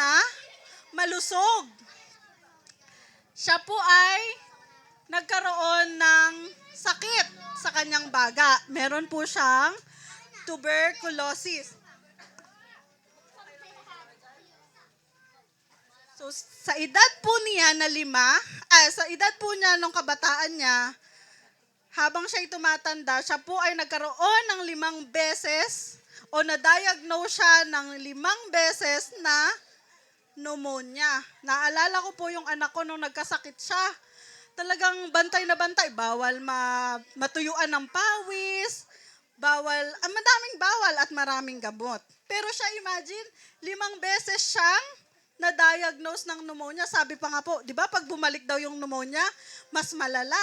na malusog. Siya po ay nagkaroon ng sakit sa kanyang baga. Meron po siyang tuberculosis. So, sa edad po niya na sa edad po niya nung kabataan niya, habang siya'y tumatanda, siya po ay nagkaroon ng 5 beses o na-diagnose siya ng 5 beses na pneumonia. Naalala ko po yung anak ko nung nagkasakit siya. Talagang bantay na bantay. Bawal matuyuan ng pawis, madaming bawal at maraming gamot. Pero siya, imagine, 5 beses siyang na-diagnose ng pneumonia. Sabi pa nga po, di ba pag bumalik daw yung pneumonia, mas malala.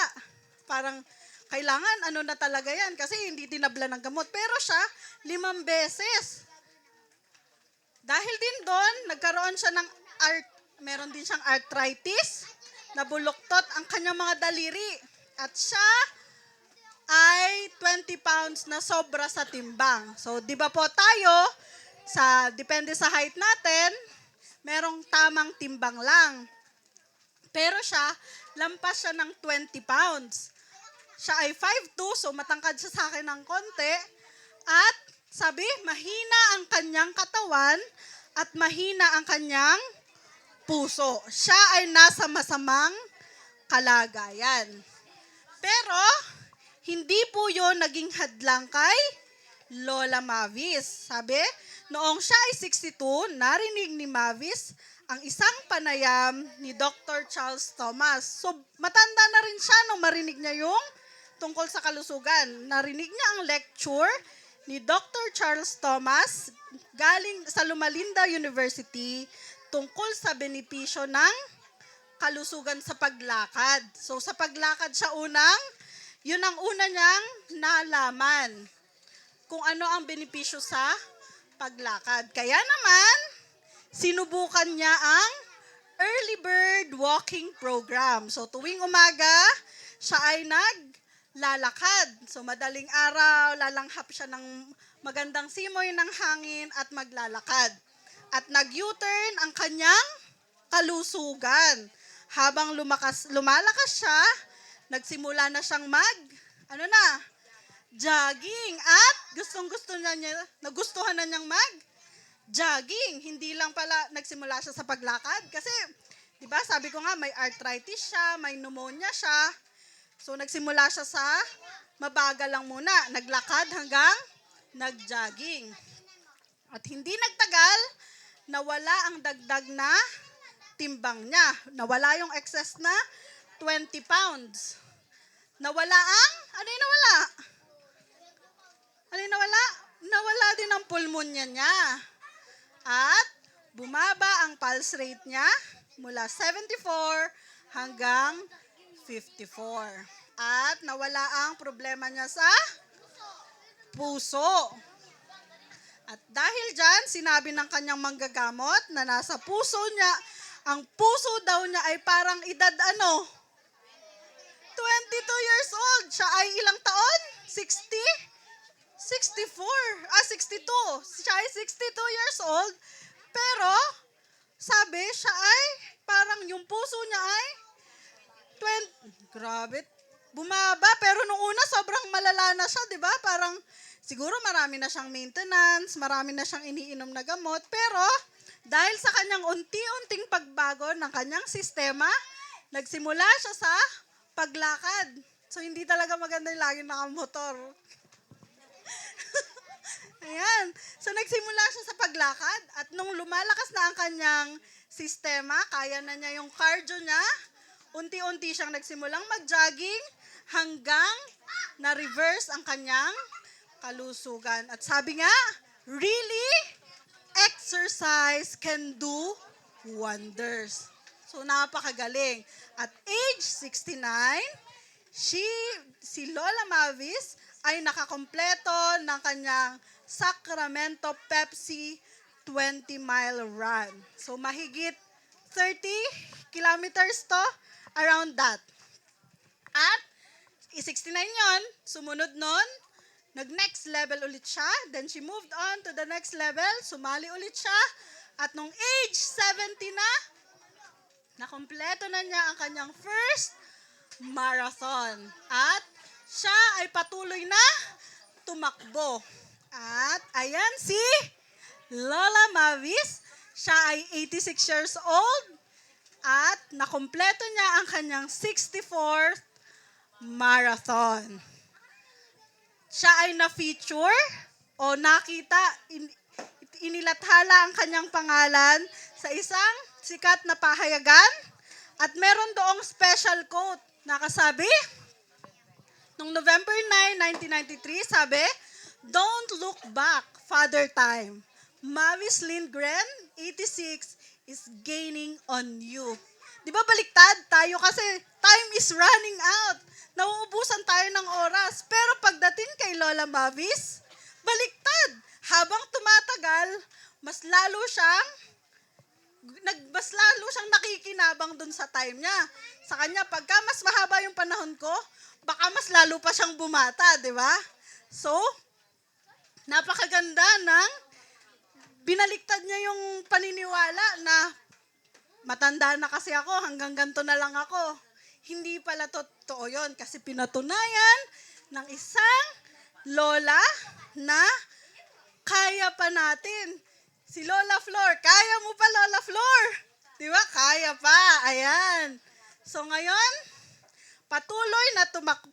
Parang kailangan na talaga yan kasi hindi tinabla ng gamot. Pero siya, 5 beses. Dahil din doon, nagkaroon siya ng meron din siyang arthritis, nabuloktot ang kanyang mga daliri. At siya ay 20 pounds na sobra sa timbang. So, di ba po tayo, depende sa height natin, merong tamang timbang lang. Pero siya, lampas siya ng 20 pounds. Siya ay 5'2", so matangkad siya sa akin ng konti. At sabi, mahina ang kanyang katawan at mahina ang kanyang puso. Siya ay nasa masamang kalagayan. Pero, hindi po yun naging hadlang kay Lola Mavis. Sabi, noong siya ay 62, narinig ni Mavis ang isang panayam ni Dr. Charles Thomas. So, matanda na rin siya nung marinig niya yung tungkol sa kalusugan. Narinig niya ang lecture ni Dr. Charles Thomas galing sa Loma Linda University tungkol sa benepisyo ng kalusugan sa paglakad. So, sa paglakad siya yun ang una niyang nalaman kung ano ang benepisyo sa paglakad. Kaya naman, sinubukan niya ang Early Bird Walking Program. So, tuwing umaga, siya ay naglalakad. So, madaling araw, lalanghap siya ng magandang simoy ng hangin at maglalakad. At nag-U-turn ang kanyang kalusugan. Habang lumalakas siya, nagsimula na siyang jogging. At nagustuhan na niyang jogging. Hindi lang pala nagsimula siya sa paglakad. Kasi, di ba, sabi ko nga, may arthritis siya, may pneumonia siya. So, nagsimula siya sa mabagal lang muna. Naglakad hanggang nag-jogging. At hindi nagtagal, nawala ang dagdag na timbang niya. Nawala yung excess na 20 pounds. Nawala ano yung nawala? Ano yung nawala? Nawala din ang pulmonya niya. At bumaba ang pulse rate niya mula 74 hanggang 54. At nawala ang problema niya sa puso. At dahil dyan, sinabi ng kanyang manggagamot na nasa puso niya, ang puso daw niya ay parang edad 22 years old. Siya ay ilang taon? 60? 62. Siya ay 62 years old. Pero, sabi, siya ay parang yung puso niya ay 20. Grabe. Bumaba. Pero nung una, sobrang malala na siya, di ba? Parang, siguro marami na siyang maintenance, marami na siyang iniinom na gamot. Pero, dahil sa kanyang unti-unting pagbago ng kanyang sistema, nagsimula siya sa paglakad. So, hindi talaga maganda yung laging nakamotor. Ayan. So, nagsimula siya sa paglakad at nung lumalakas na ang kanyang sistema, kaya na niya yung cardio niya, unti-unti siyang nagsimulang mag-jogging hanggang na-reverse ang kanyang kalusugan. At sabi nga, really, exercise can do wonders. So, napakagaling. At age 69, si Lola Mavis ay nakakompleto ng kanyang Sacramento Pepsi 20-mile run. So, mahigit 30 kilometers to, around that. At 69 yon, sumunod nun, nag-next level ulit siya. Then she moved on to the next level, sumali ulit siya At nung age 70 na, nakumpleto na niya ang kanyang first marathon. At siya ay patuloy na tumakbo. At ayan si Lola Mavis. Siya ay 86 years old at nakumpleto niya ang kanyang 64th marathon. Siya ay na-feature o nakita, inilathala ang kanyang pangalan sa isang sikat na pahayagan at meron doong special quote na kasabi, noong November 9, 1993, sabi, "Don't look back, Father Time. Mavis Lindgren, 86, is gaining on you." Di ba baliktad? Tayo kasi, time is running out. Nauubusan tayo ng oras. Pero pagdating kay Lola Mavis, baliktad. Habang tumatagal, mas lalo siyang nakikinabang dun sa time niya. Sa kanya, pagka mas mahaba yung panahon ko, baka mas lalo pa siyang bumata, di ba? So, napakaganda ng binaliktad niya yung paniniwala na matanda na kasi ako, hanggang ganito na lang ako. Hindi pala totoo yun kasi pinatunayan ng isang lola na kaya pa natin. Si Lola Flor, kaya mo pa Lola Flor? Di ba? Kaya pa. Ayan. So ngayon, patuloy na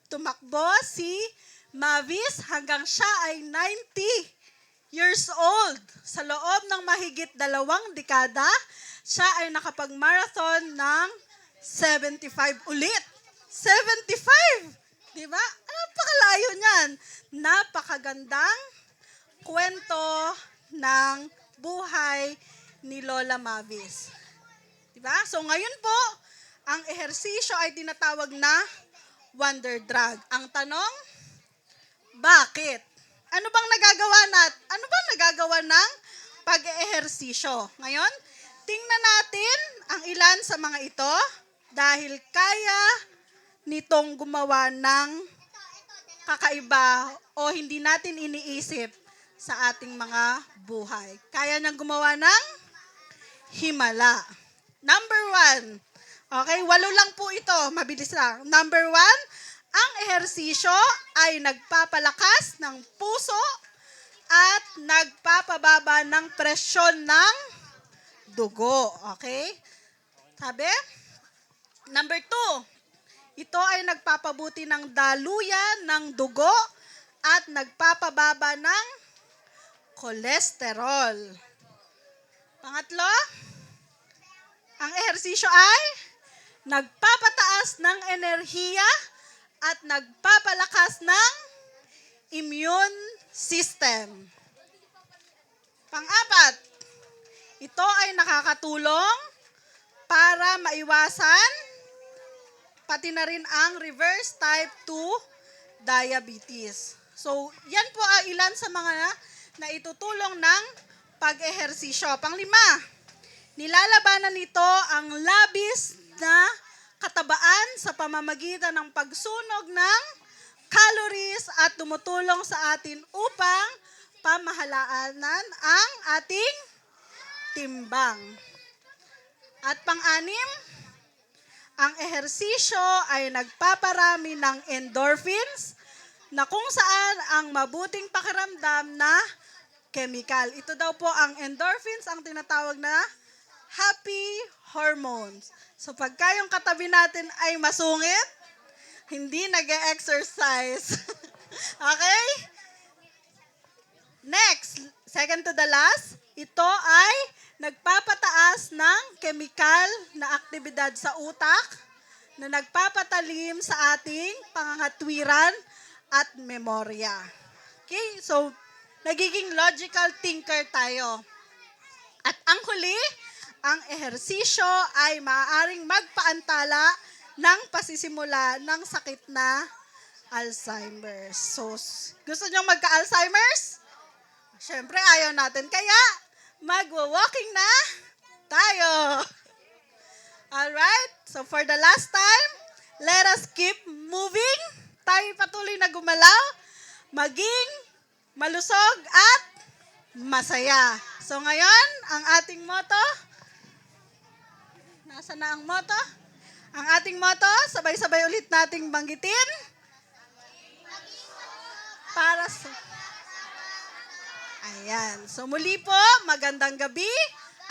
tumakbo si Mavis hanggang siya ay 90 years old. Sa loob ng mahigit 2 dekada, siya ay nakapag-marathon ng 75 ulit. 75! Di ba? Napakalayo niyan. Napakagandang kwento ng buhay ni Lola Mavis. Di ba? So ngayon po, ang ehersisyo ay tinatawag na wonder drug. Ang tanong, bakit? Ano bang nagagawa ng pag-ehersisyo? Ngayon, tingnan natin ang ilan sa mga ito dahil kaya nitong gumawa ng kakaiba o hindi natin iniisip sa ating mga buhay. Kaya niyang gumawa ng himala. Number 1. Okay, 8 lang po ito. Mabilis lang. Number 1, ang ehersisyo ay nagpapalakas ng puso at nagpapababa ng presyon ng dugo. Okay? Sabi? Number 2, ito ay nagpapabuti ng daluyan ng dugo at nagpapababa ng kolesterol. Pangatlo, ang ehersisyo ay nagpapataas ng enerhiya at nagpapalakas ng immune system. Pang-apat, ito ay nakakatulong para maiwasan pati na rin ang reverse type 2 diabetes. So, yan po ang ilan sa mga na itutulong ng pag-ehersisyo. Pang-5, nilalabanan nito ang labis na katabaan sa pamamagitan ng pagsunog ng calories at tumutulong sa atin upang pamahalaanan ang ating timbang. At pang-6, ang ehersisyo ay nagpaparami ng endorphins na kung saan ang mabuting pakiramdam na chemical. Ito daw po ang endorphins, ang tinatawag na happy hormones. So pagka yung katabi natin ay masungit, hindi nag-exercise. Okay? Next, second to the last, ito ay nagpapataas ng chemical na aktibidad sa utak na nagpapatalim sa ating pangangatwiran at memorya. Okay? So, nagiging logical thinker tayo. At ang huli, ang ehersisyo ay maaaring magpaantala ng pasisimula ng sakit na Alzheimer's. So, gusto nyo magka-Alzheimer's? Siyempre, ayaw natin. Kaya, magwa-walking na tayo. Alright? So, for the last time, let us keep moving. Tayo patuloy na gumalaw, maging malusog at masaya. So ngayon, ang ating motto, nasa na ang motto? Ang ating motto, sabay-sabay ulit nating banggitin. Para sa... Ayan. So muli po, magandang gabi.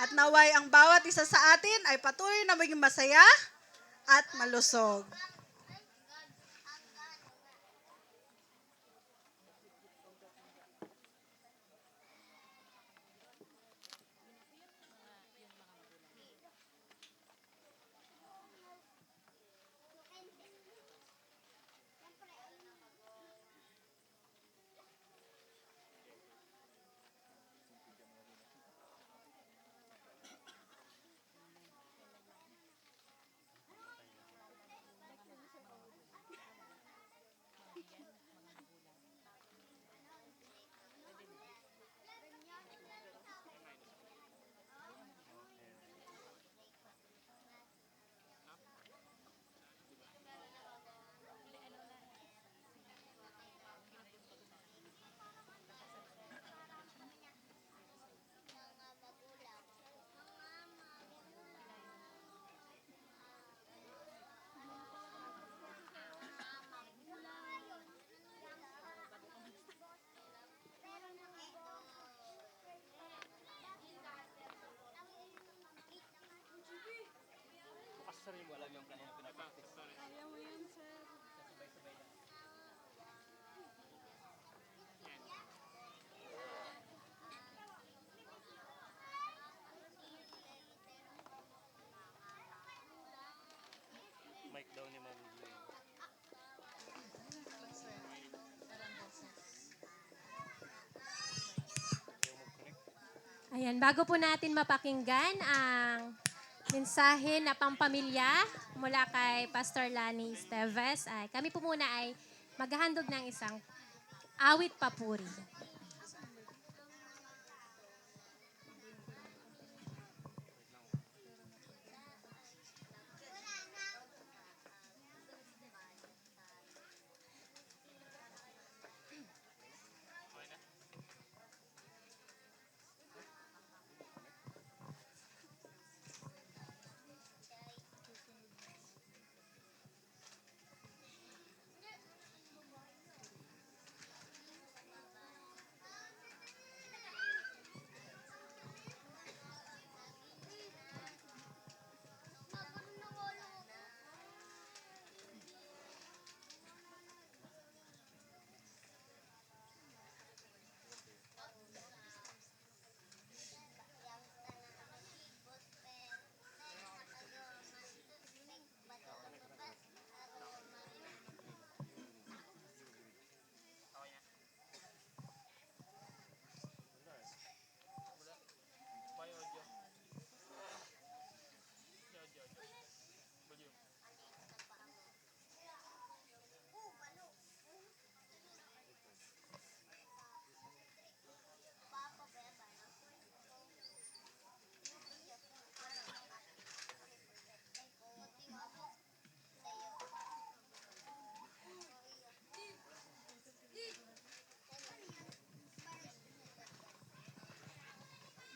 At naway ang bawat isa sa atin ay patuloy na maging masaya at malusog. Mic daw ni Ma'am Blue. Ayan, bago po natin mapakinggan ang mensahe na pampamilya mula kay Pastor Lani Esteves, ay kami po muna ay maghahandog ng isang awit papuri.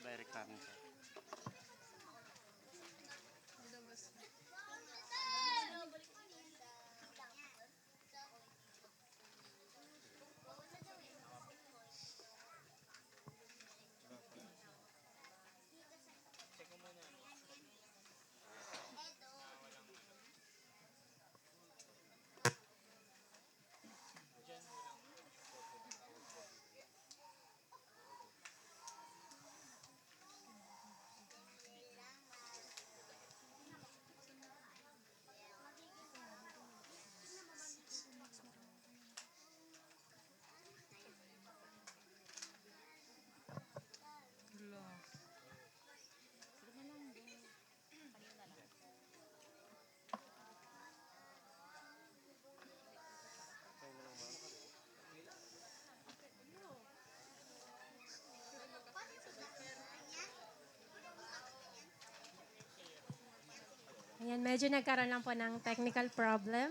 Direct namin siya. Ayan, medyo nagkaroon lang po ng technical problem.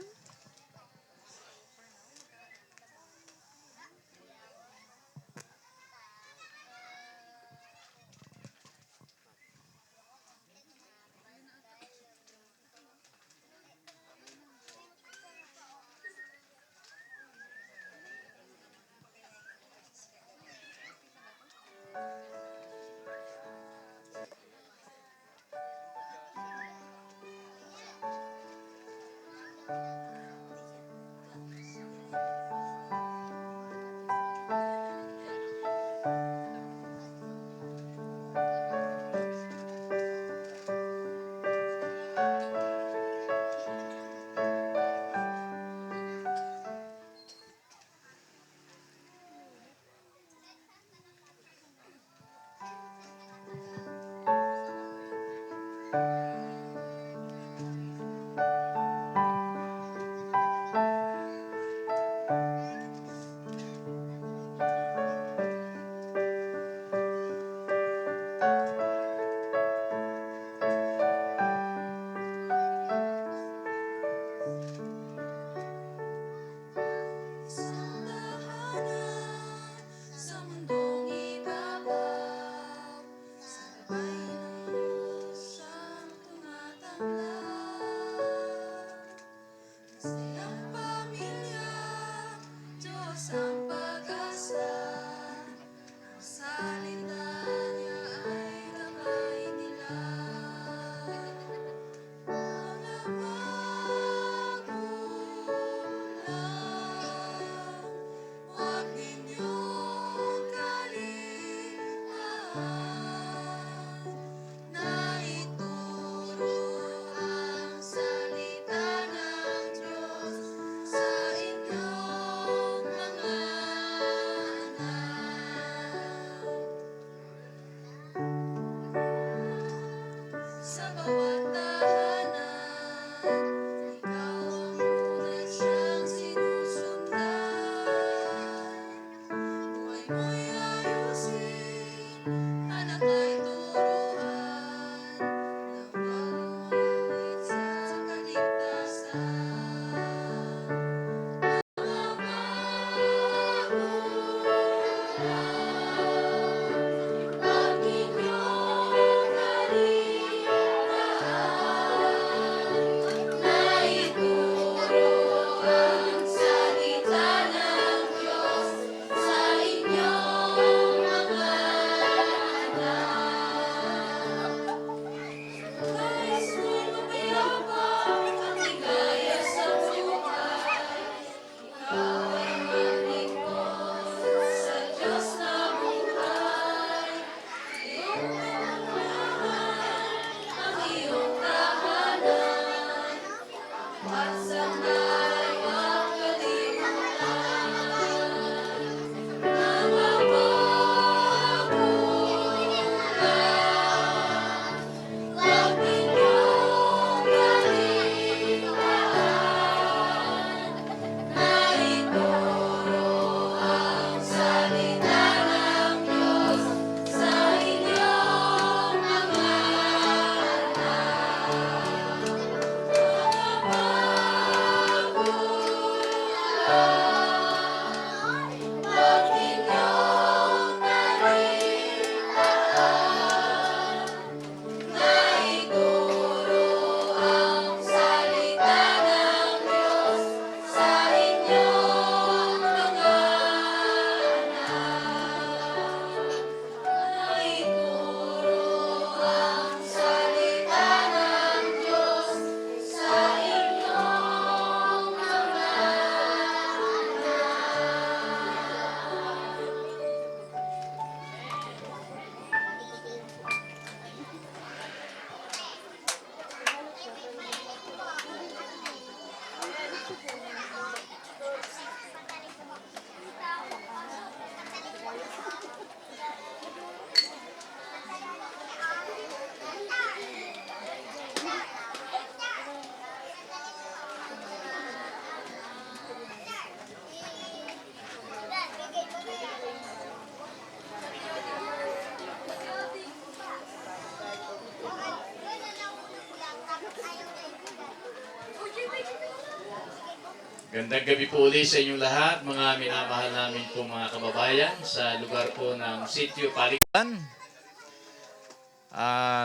Gandang gabi po ulit sa inyong lahat, mga minamahal namin po mga kababayan sa lugar po ng Sitio Palikan.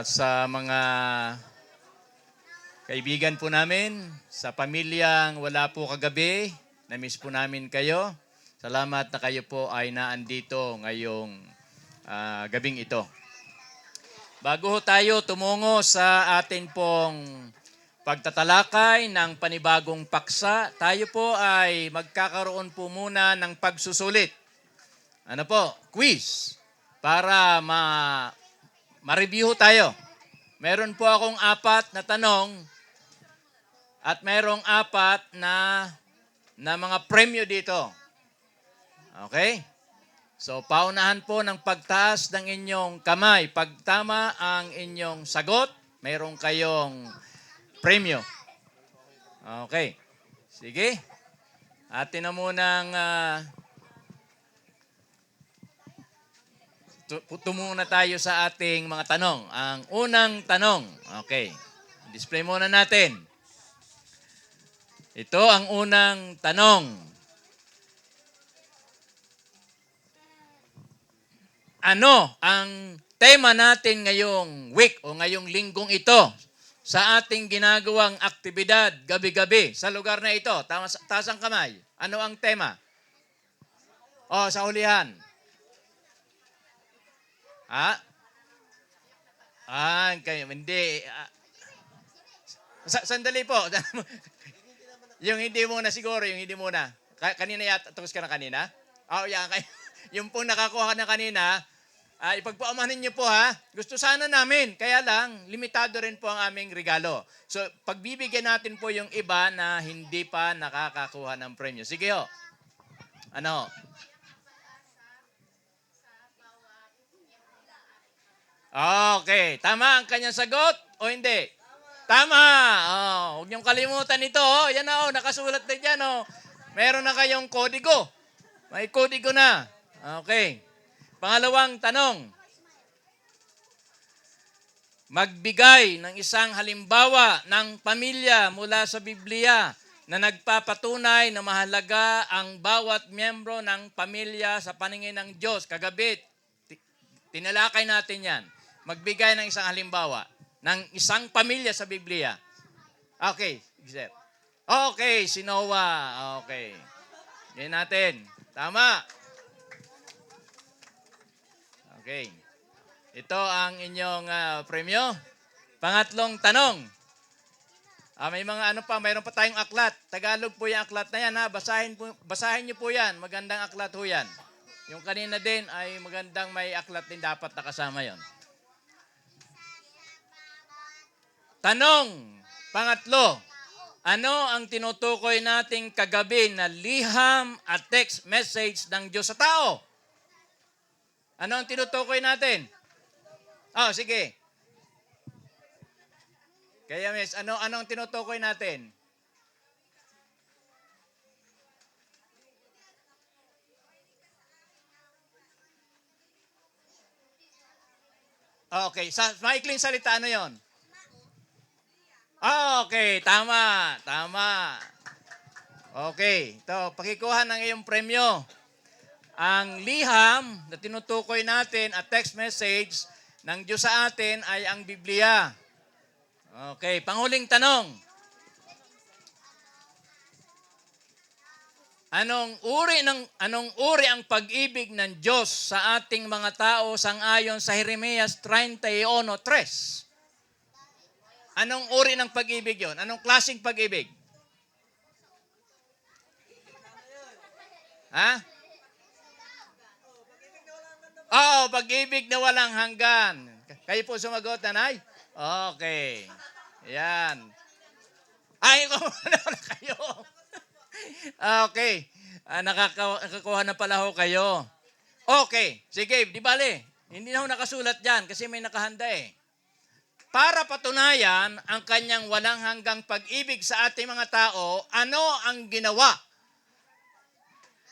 Sa mga kaibigan po namin, sa pamilyang wala po kagabi, na-miss po namin kayo. Salamat na kayo po ay naandito ngayong gabing ito. Bago ho tayo tumungo sa atin pong pagtatalakay ng panibagong paksa, tayo po ay magkakaroon po muna ng pagsusulit. Ano po? Quiz. Para ma-review tayo. Meron po akong 4 na tanong at merong 4 na mga premyo dito. Okay? So, paunahan po ng pagtaas ng inyong kamay. Pag tama ang inyong sagot, mayroon kayong premyo. Okay. Sige. Atin na munang tumuna tayo sa ating mga tanong. Ang unang tanong. Okay. Display muna natin. Ito ang unang tanong. Ano ang tema natin ngayong week o ngayong linggong ito sa ating ginagawang aktibidad gabi-gabi sa lugar na ito? Taas ang kamay. Ano ang tema? Sa hulihan. Kayo, hindi. Sandali po. Yung hindi muna siguro, yung hindi muna. Kanina yata, tapos ka na kanina? Yan. Yung pong nakakuha ka na kanina, ipagpaamanin niyo po ha. Gusto sana namin. Kaya lang, limitado rin po ang aming regalo. So, pagbibigyan natin po yung iba na hindi pa nakakakuha ng premyo. Sige ho. Ano? Okay. Tama ang kanyang sagot o hindi? Tama. Huwag niyong kalimutan ito. Yan na nakasulat na dyan. Meron na kayong kodigo. May kodigo na. Okay. Pangalawang tanong. Magbigay ng isang halimbawa ng pamilya mula sa Biblia na nagpapatunay na mahalaga ang bawat miyembro ng pamilya sa paningin ng Diyos. Kagabi, tinalakay natin yan. Magbigay ng isang halimbawa ng isang pamilya sa Biblia. Okay, sir. Okay, si Noah. Okay. Yan natin. Tama. Okay. Ito ang inyong premyo. Pangatlong tanong. May mga mayroon pa tayong aklat. Tagalog po yung aklat na yan ha. Basahin niyo po yan. Magandang aklat ho yan. Yung kanina din ay magandang may aklat din dapat nakasama yon. Tanong. Pangatlo. Ano ang tinutukoy nating kagabi na liham at text message ng Diyos sa tao? Ano ang tinutukoy natin? Sige. Kaya miss, ano ang tinutukoy natin? Okay, sa maikling salita, ano yon? Okay, tama. Okay, ito, pakikuha ng iyong premyo. Ang liham na tinutukoy natin at text message ng Diyos sa atin ay ang Biblia. Okay, panghuling tanong. Anong uri ang pag-ibig ng Diyos sa ating mga tao sang-ayon sa Jeremias 31:3? Anong uri ng pag-ibig 'yon? Anong klaseng pag-ibig? Pag-ibig na walang hanggan. Kayo po sumagot, nanay? Okay. Yan. Wala kayo. Okay. Nakakuha na pala ho kayo. Okay. Sige, di bale. Hindi na ho nakasulat dyan kasi may nakahanda eh. Para patunayan ang kanyang walang hanggang pag-ibig sa ating mga tao, ano ang ginawa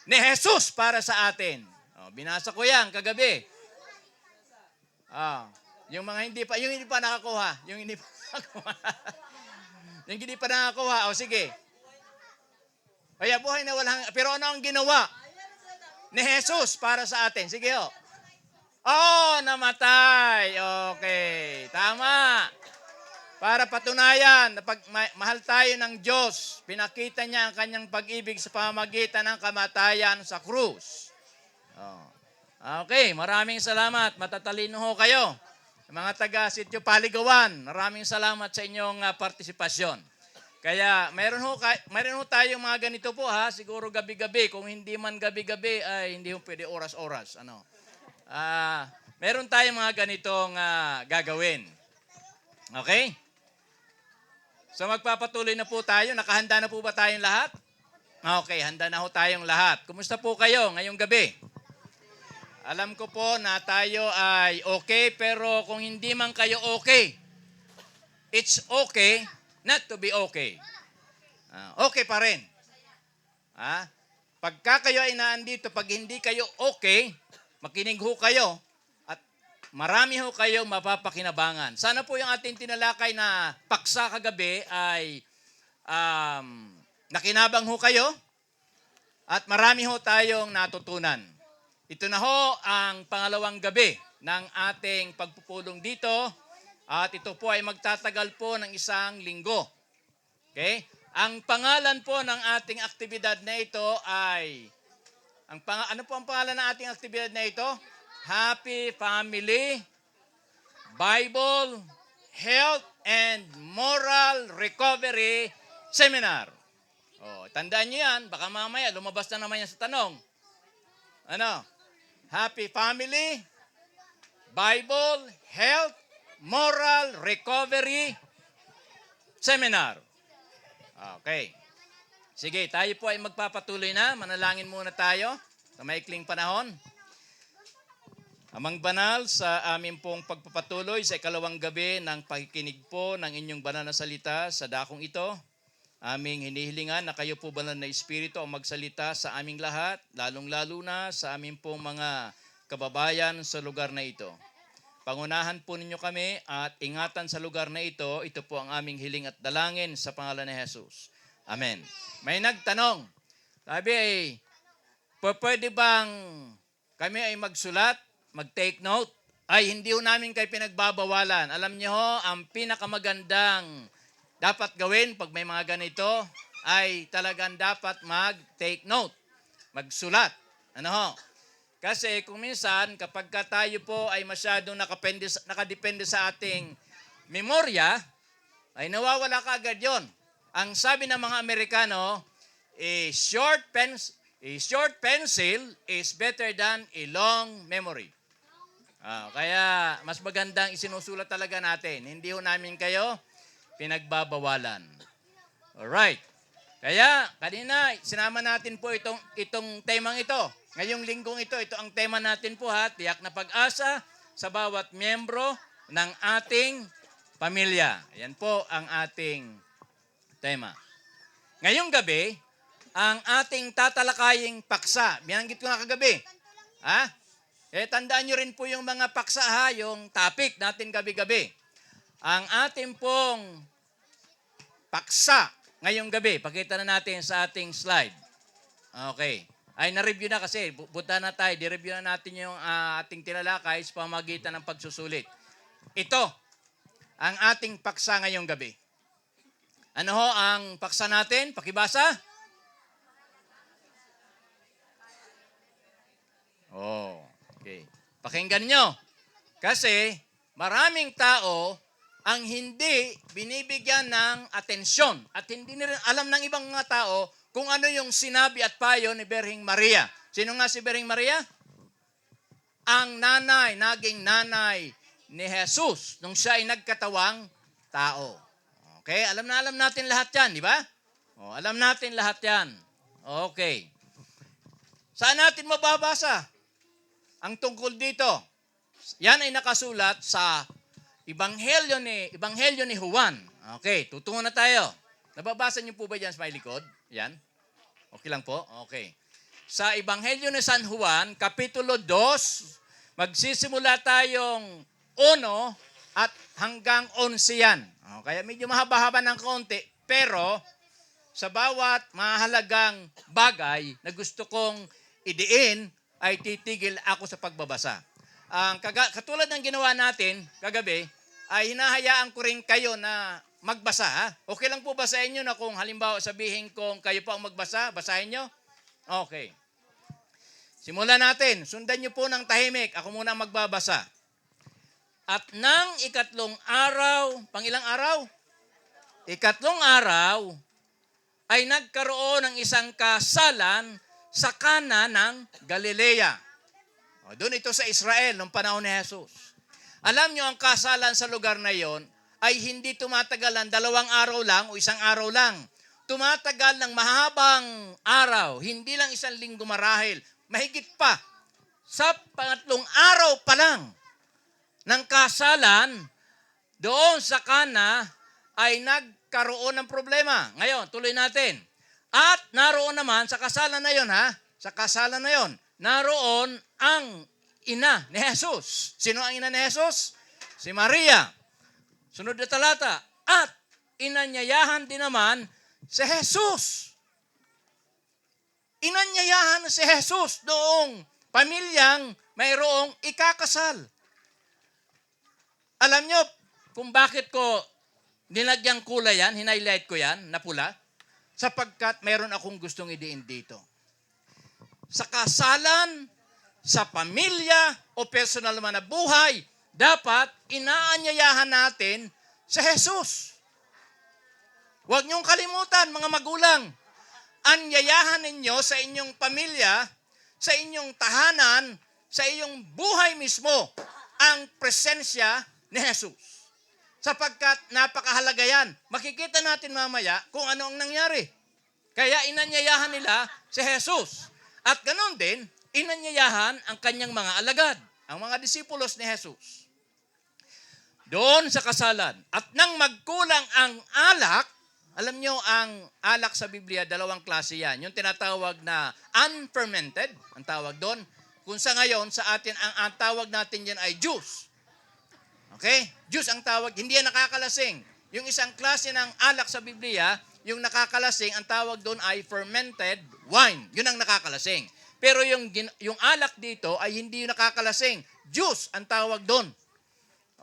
ni Jesus para sa atin? Binasa ko yan kagabi. Yung hindi pa nakakuha. Yung hindi pa nakakuha. Sige. Kaya buhay na walang, pero ano ang ginawa ni Jesus para sa atin? Sige ho. Oh, namatay. Okay, tama. Para patunayan na pag mahal tayo ng Diyos, pinakita niya ang kanyang pag-ibig sa pamamagitan ng kamatayan sa krus. Oh. Okay, maraming salamat. Matatalino ho kayo. Mga taga Sitio Paligawan, maraming salamat sa inyong partisipasyon. Kaya mayroon ho tayong mga ganito po ha, siguro gabi-gabi. Kung hindi man gabi-gabi ay hindi ho pwede oras-oras. Meron tayong mga ganitong gagawin. Okay? So magpapatuloy na po tayo. Nakahanda na po ba tayong lahat? Okay, handa na ho tayong lahat. Kumusta po kayo ngayong gabi? Alam ko po na tayo ay okay, pero kung hindi man kayo okay, it's okay not to be okay. Okay pa rin. Pagka kayo ay naandito, pag hindi kayo okay, makinig ho kayo at marami ho kayong mapapakinabangan. Sana po yung ating tinalakay na paksa kagabi ay nakinabang ho kayo at marami ho tayong natutunan. Ito na ho ang pangalawang gabi ng ating pagpupulong dito at ito po ay magtatagal po ng 1 linggo. Okay? Ang pangalan po ng ating aktibidad na ito ay, ano po ang pangalan ng ating aktibidad na ito? Happy Family Bible, Health, and Moral Recovery Seminar. Tandaan nyo yan, baka mamaya lumabas na naman yan sa tanong. Happy Family Bible, Health, Moral Recovery Seminar. Okay. Sige, tayo po ay magpapatuloy na. Manalangin muna tayo sa maikling panahon. Amang banal, sa aming pong pagpapatuloy sa ikalawang gabi ng pakikinig po ng inyong banal na salita sa dakong ito, aming hinihilingan na kayo po banal na Espiritu ang magsalita sa aming lahat, lalong-lalo na sa aming pong mga kababayan sa lugar na ito. Pangunahan po ninyo kami at ingatan sa lugar na ito. Ito po ang aming hiling at dalangin sa pangalan ni Jesus. Amen. May nagtanong. Sabi ay, pwede bang kami ay magsulat, mag-take note? Ay, hindi ho namin kayo pinagbabawalan. Alam niyo ho, ang pinakamagandang dapat gawin pag may mga ganito ay talagang dapat mag-take note, magsulat. Ano ho? Kasi kung minsan, kapag tayo po ay masyadong nakadepende sa ating memorya, ay nawawala ka agad yun. Ang sabi ng mga Amerikano, a short pencil is better than a long memory. Kaya mas magandang isinusulat talaga natin. Hindi ho namin kayo pinagbabawalan. Alright. Kaya kanina, sinama natin po itong temang ito. Ngayong linggong ito ang tema natin po ha, tiyak na pag-asa sa bawat miyembro ng ating pamilya. Ayan po ang ating tema. Ngayong gabi, ang ating tatalakaying paksa. Binanggit ko na kagabi. Tandaan nyo rin po yung mga paksa ha, yung topic natin gabi-gabi. Ang ating pong paksa ngayong gabi, pakita na natin sa ating slide. Okay. Ay, na-review na kasi. Punta na tayo. Di-review na natin yung ating tinalakay sa pamagitan ng pagsusulit. Ito, ang ating paksa ngayong gabi. Ano ho ang paksa natin? Pakibasa? Okay. Pakinggan nyo. Kasi maraming tao ang hindi binibigyan ng atensyon at hindi na rin alam ng ibang mga tao kung ano yung sinabi at payo ni Birheng Maria. Sino nga si Birheng Maria? Ang naging nanay ni Jesus nung siya ay nagkatawang tao. Okay? Alam natin lahat yan, di ba? Alam natin lahat yan. Okay. Saan natin mababasa ang tungkol dito? Yan ay nakasulat sa Ebanghelyo ni Juan. Okay, tutungo na tayo. Nababasa niyo po ba dyan sa may likod? Yan. Okay lang po? Okay. Sa Ebanghelyo ni San Juan, Kapitulo 2, magsisimula tayong 1 at hanggang 11 yan. Kaya medyo mahaba-haba ng konti, pero sa bawat mahalagang bagay na gusto kong idiin, ay titigil ako sa pagbabasa. Katulad ng ginawa natin kagabi, ay hinahayaan ko rin kayo na magbasa. Ha? Okay lang po ba sa inyo na kung halimbawa sabihin kong kayo pa ang magbasa, basahin nyo? Okay. Simulan natin. Sundan nyo po ng tahimik. Ako muna ang magbabasa. At nang ikatlong araw, pangilang araw? Ikatlong araw, ay nagkaroon ng isang kasalan sa Kana ng Galilea. O, doon ito sa Israel, nung panahon ni Jesus. Alam nyo, ang kasalan sa lugar na yon ay hindi tumatagal ng 2 araw lang o 1 araw lang. Tumatagal ng mahabang araw, hindi lang 1 linggo marahil, mahigit pa. Sa pangatlong araw pa lang ng kasalan, doon sa Kana ay nagkaroon ng problema. Ngayon, tuloy natin. At naroon naman, sa kasalan na yon, sa kasalan na yon, naroon ang ina ni Jesus. Sino ang ina ni Jesus? Si Maria. Sunod na talata. At inanyayahan din naman si Jesus. Inanyayahan si Jesus noong pamilyang mayroong ikakasal. Alam nyo kung bakit ko nilagyang kulay yan, hinighlight ko yan, na pula? Sapagkat mayroon akong gustong idiin dito. Sa kasalan, sa pamilya, o personal naman na buhay, dapat inaanyayahan natin sa Jesus. Huwag niyong kalimutan, mga magulang. Anyayahan ninyo sa inyong pamilya, sa inyong tahanan, sa iyong buhay mismo, ang presensya ni Jesus. Sapagkat napakahalaga yan. Makikita natin mamaya kung ano ang nangyari. Kaya inanyayahan nila si Jesus. At ganoon din, inanyayahan ang kanyang mga alagad, ang mga disipulos ni Jesus. Doon sa kasalan. At nang magkulang ang alak, alam nyo, ang alak sa Biblia, 2 klase yan. Yung tinatawag na unfermented, ang tawag doon. Kung sa ngayon, sa atin, ang tawag natin yan ay juice. Okay? Juice ang tawag, hindi yan nakakalasing. Yung isang klase ng alak sa Biblia, yung nakakalasing, ang tawag doon ay fermented wine. Yun ang nakakalasing. Pero yung alak dito ay hindi yung nakakalasing. Juice ang tawag doon.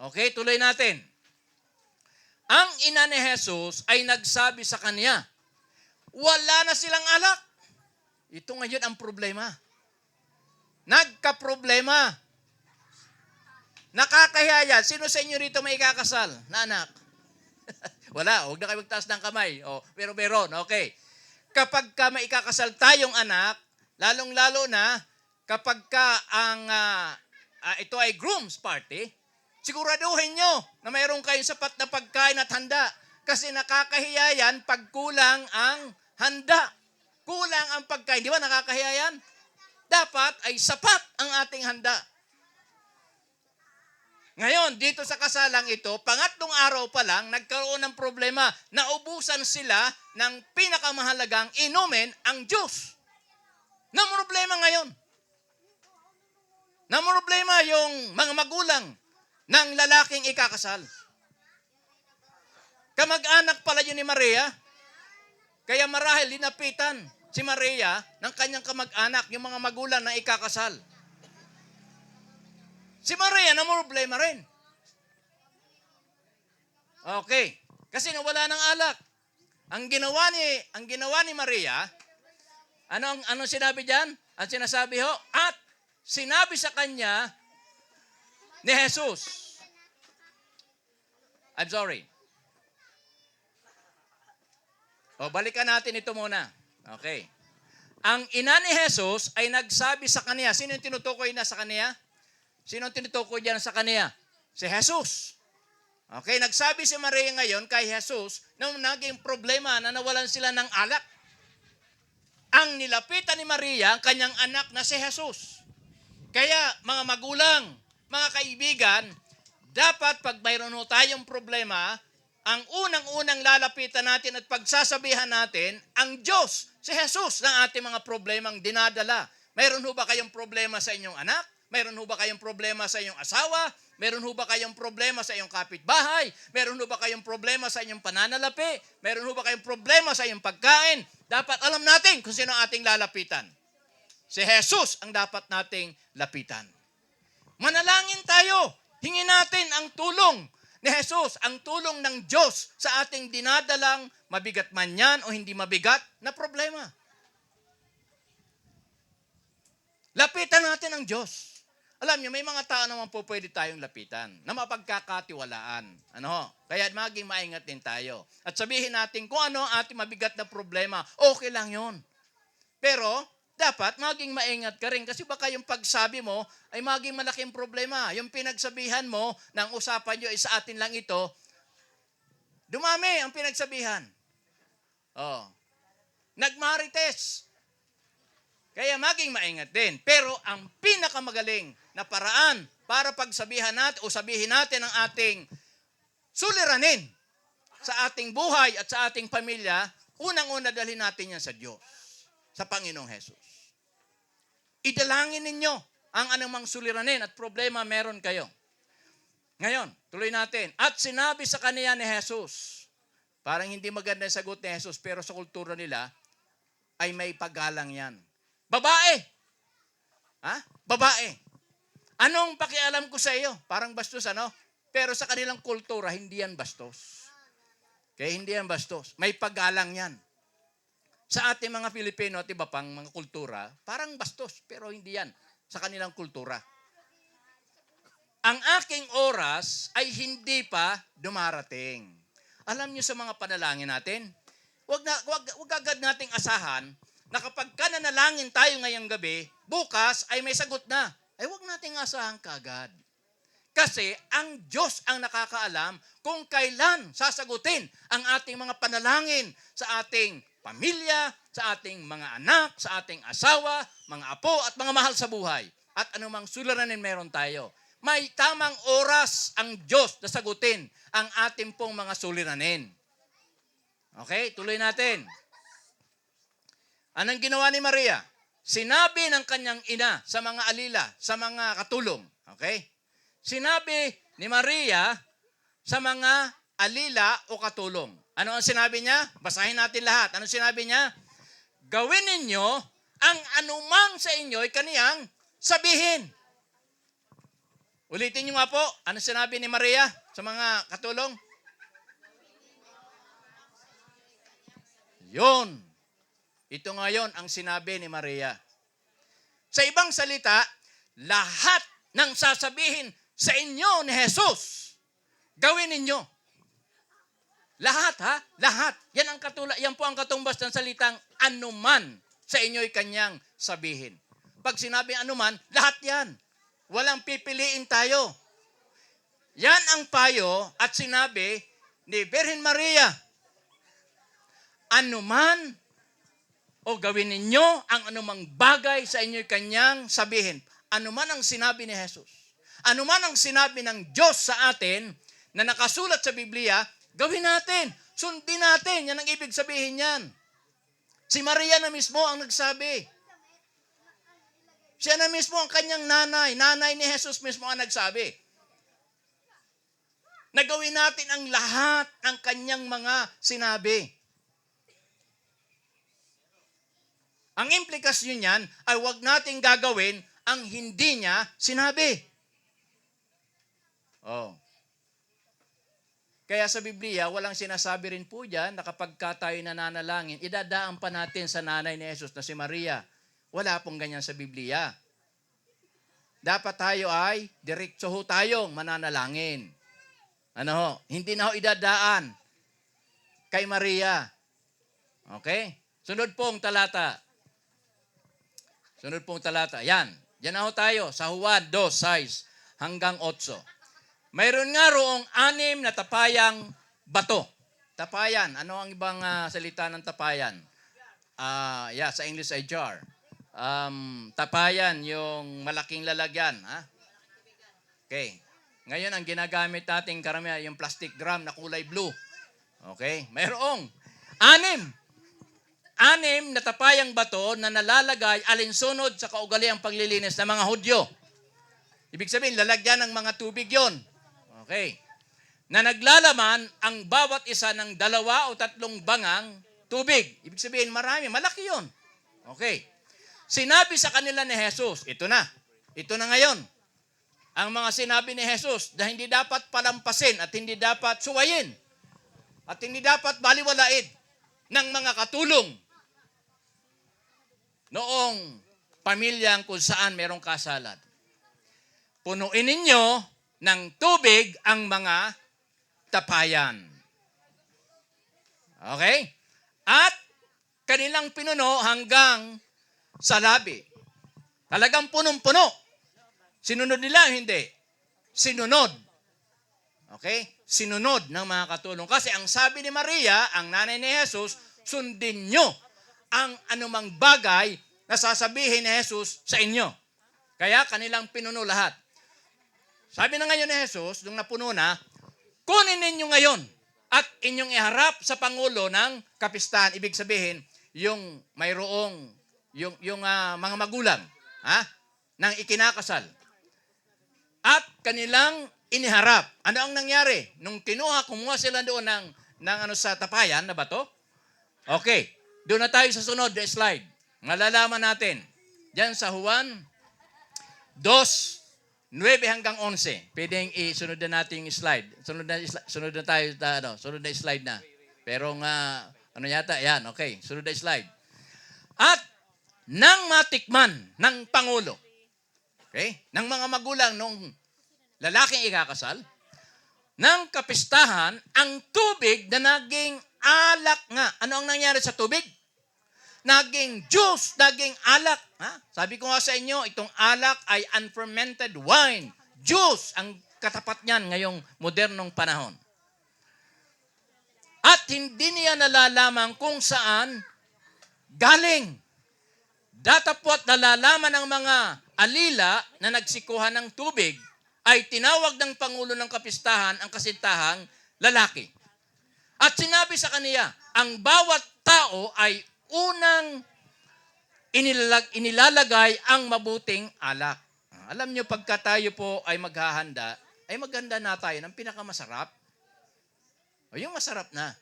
Okay, tuloy natin. Ang ina ni Jesus ay nagsabi sa kanya, wala na silang alak. Ito ngayon ang problema. Nagka-problema. Nakakahiya yan. Sino sa inyo rito may ikakasal na anak? Wala, huwag na kayo magtaas ng kamay. Pero meron, okay. Kapag ka may ikakasal tayong anak, lalong-lalo na kapag ka ito ay groom's party, siguraduhin nyo na mayroon kayong sapat na pagkain at handa. Kasi nakakahiya yan pag kulang ang handa. Kulang ang pagkain. Di ba nakakahiya yan? Dapat ay sapat ang ating handa. Ngayon, dito sa kasalang ito, pangatlong araw pa lang, nagkaroon ng problema. Naubusan sila ng pinakamahalagang inumin, ang juice. Namroblema ngayon. Namroblema yung mga magulang ng lalaking ikakasal. Kamag-anak pala yun ni Maria. Kaya marahil linapitan si Maria ng kanyang kamag-anak, yung mga magulang na ikakasal. Si Maria namroblema rin. Okay. Kasi nawala ng alak. Ang ginawa ni Maria, ano sinabi diyan? Ang sinasabi ho, at sinabi sa kanya ni Jesus. I'm sorry. Balikan natin ito muna. Okay. Ang ina ni Jesus ay nagsabi sa kanya. Sino yung tinutukoy na sa kanya? Sino ang tinutukoy diyan sa kanya? Si Jesus. Okay, nagsabi si Maria ngayon kay Jesus na naging problema na nawalan sila ng alak. Ang nilapitan ni Maria, ang kanyang anak na si Jesus. Kaya mga magulang, mga kaibigan, dapat pag mayroon tayong problema, ang unang-unang lalapitan natin at pagsasabihan natin, ang Diyos, si Jesus, ng ating mga problemang dinadala. Mayroon ho ba kayong problema sa inyong anak? Mayroon ho ba kayong problema sa inyong asawa? Meron ho ba kayong problema sa iyong kapitbahay? Meron ho ba kayong problema sa inyong pananalapi? Meron ho ba kayong problema sa iyong pagkain? Dapat alam natin kung sino ang ating lalapitan. Si Jesus ang dapat nating lapitan. Manalangin tayo. Hingin natin ang tulong ni Jesus, ang tulong ng Diyos sa ating dinadalang mabigat man yan o hindi mabigat na problema. Lapitan natin ang Diyos. Alam niyo, may mga tao naman po pwede tayong lapitan na mapagkakatiwalaan. Kaya maging maingat din tayo. At sabihin natin kung ano ang ating mabigat na problema, okay lang yon. Pero, dapat maging maingat ka rin kasi baka yung pagsabi mo ay maging malaking problema. Yung pinagsabihan mo ng usapan nyo sa atin lang ito, dumami ang pinagsabihan. Nagmarites. Kaya maging maingat din. Pero ang pinakamagaling na paraan para pagsabihan natin o sabihin natin ang ating suliranin sa ating buhay at sa ating pamilya, unang-una dalhin natin yan sa Diyos, sa Panginoong Jesus. Idalangin ninyo ang anumang suliranin at problema meron kayo. Ngayon, tuloy natin. At sinabi sa kaniya ni Jesus, parang hindi maganda yung sagot ni Jesus, pero sa kultura nila, ay may paggalang yan. Babae! Babae. Anong pakialam ko sa iyo? Parang bastos, ano? Pero sa kanilang kultura, hindi yan bastos. Kaya hindi yan bastos. May paggalang yan. Sa ating mga Pilipino at iba pang mga kultura, parang bastos, pero hindi yan sa kanilang kultura. Ang aking oras ay hindi pa dumarating. Alam niyo sa mga panalangin natin, wag agad nating asahan na kapag ka nanalangin tayo ngayong gabi, bukas ay may sagot na. Ay wag nating asahan kaagad. Kasi ang Diyos ang nakakaalam kung kailan sasagutin ang ating mga panalangin sa ating pamilya, sa ating mga anak, sa ating asawa, mga apo at mga mahal sa buhay. At anumang suliranin meron tayo. May tamang oras ang Diyos na sagutin ang ating pong mga suliranin. Okay, tuloy natin. Anong ginawa ni Maria? Sinabi ng kanyang ina sa mga alila, sa mga katulong. Okay? Sinabi ni Maria sa mga alila o katulong. Ano ang sinabi niya? Basahin natin lahat. Ano sinabi niya? Gawin ninyo ang anumang sa inyo ay kaniyang sabihin. Ulitin niyo nga po. Ano sinabi ni Maria sa mga katulong? Yun. Ito ngayon ang sinabi ni Maria. Sa ibang salita, lahat ng sasabihin sa inyo ni Jesus, gawin ninyo. Lahat ha? Lahat. Yan po ang katumbas ng salitang anuman sa inyo'y kanyang sabihin. Pag sinabi anuman, lahat yan. Walang pipiliin tayo. Yan ang payo at sinabi ni Birhen Maria. Anuman o gawin ninyo ang anumang bagay sa inyo'y kanyang sabihin. Anuman ang sinabi ni Jesus. Anuman ang sinabi ng Diyos sa atin na nakasulat sa Biblia, gawin natin. Sundin natin. Yan ang ibig sabihin yan. Si Maria na mismo ang nagsabi. Siya na mismo ang kanyang nanay. Nanay ni Jesus mismo ang nagsabi. Nagawin natin ang lahat ng kanyang mga sinabi. Ang implikasyon niyan ay huwag nating gagawin ang hindi niya sinabi. Kaya sa Biblia, walang sinasabi rin po dyan na kapag tayo nananalangin, idadaan pa natin sa nanay ni Jesus na si Maria. Wala pong ganyan sa Biblia. Dapat tayo ay diretso ho tayong mananalangin. Hindi na ho idadaan kay Maria. Okay? Sunod pong talata. Yan. Yan na ho tayo sa Juan 2:6 hanggang 8. Mayroon nga roong 6 na tapayang bato. Tapayan. Ano ang ibang salita ng tapayan? Sa English ay jar. Tapayan, yung malaking lalagyan. Okay. Ngayon, ang ginagamit natin karamihan, yung plastic drum na kulay blue. Okay. Mayroong 6 na tapayang bato na nalalagay alinsunod sa kaugaliang paglilinis ng mga Hudyo. Ibig sabihin, lalagyan ng mga tubig yon. Okay. Na naglalaman ang bawat isa ng 2 o 3 bangang tubig. Ibig sabihin, marami. Malaki yon. Okay. Sinabi sa kanila ni Jesus, ito na ngayon, ang mga sinabi ni Jesus na hindi dapat palampasin at hindi dapat suwayin at hindi dapat baliwalain ng mga katulong noong pamilyang kung saan merong kasalan. Punuin ninyo ng tubig ang mga tapayan. Okay? At kanilang pinuno hanggang sa labi. Talagang punong-puno. Sinunod nila, hindi. Sinunod. Okay? Sinunod ng mga katulong. Kasi ang sabi ni Maria, ang nanay ni Jesus, sundin nyo ang anumang bagay na sasabihin ni Jesus sa inyo. Kaya kanilang pinuno lahat. Sabi na ngayon ni Jesus, nung napuno na, kunin ninyo ngayon at inyong iharap sa Pangulo ng kapistahan. Ibig sabihin, yung mayroong, yung mga magulang, nang ikinakasal. At kanilang iniharap. Ano ang nangyari? Nung kumuha sila doon ng sa tapayan na bato. Okay, doon na tayo sa sunod na slide. Malalaman natin. Diyan sa Juan 2:9 hanggang 11. Pwedeng isunod na natin yung slide. Sunod na tayo, sunod na slide na. Pero ano yata, yan, okay. Sunod na slide. At nang matikman ng Pangulo, okay, ng mga magulang nung lalaking ikakasal, ng kapistahan, ang tubig na naging alak nga. Ano ang nangyari sa tubig? Naging juice, naging alak. Sabi ko nga sa inyo, itong alak ay unfermented wine. Juice, ang katapat niyan ngayong modernong panahon. At hindi niya nalalaman kung saan galing. Datapwat nalalaman ng mga alila na nagsikuhan ng tubig ay tinawag ng Pangulo ng Kapistahan ang kasintahang lalaki. At sinabi sa kaniya, ang bawat tao ay unang inilalagay ang mabuting alak. Alam nyo, pagka tayo po ay maghahanda, ay maghanda na tayo ng pinakamasarap. O yung masarap na.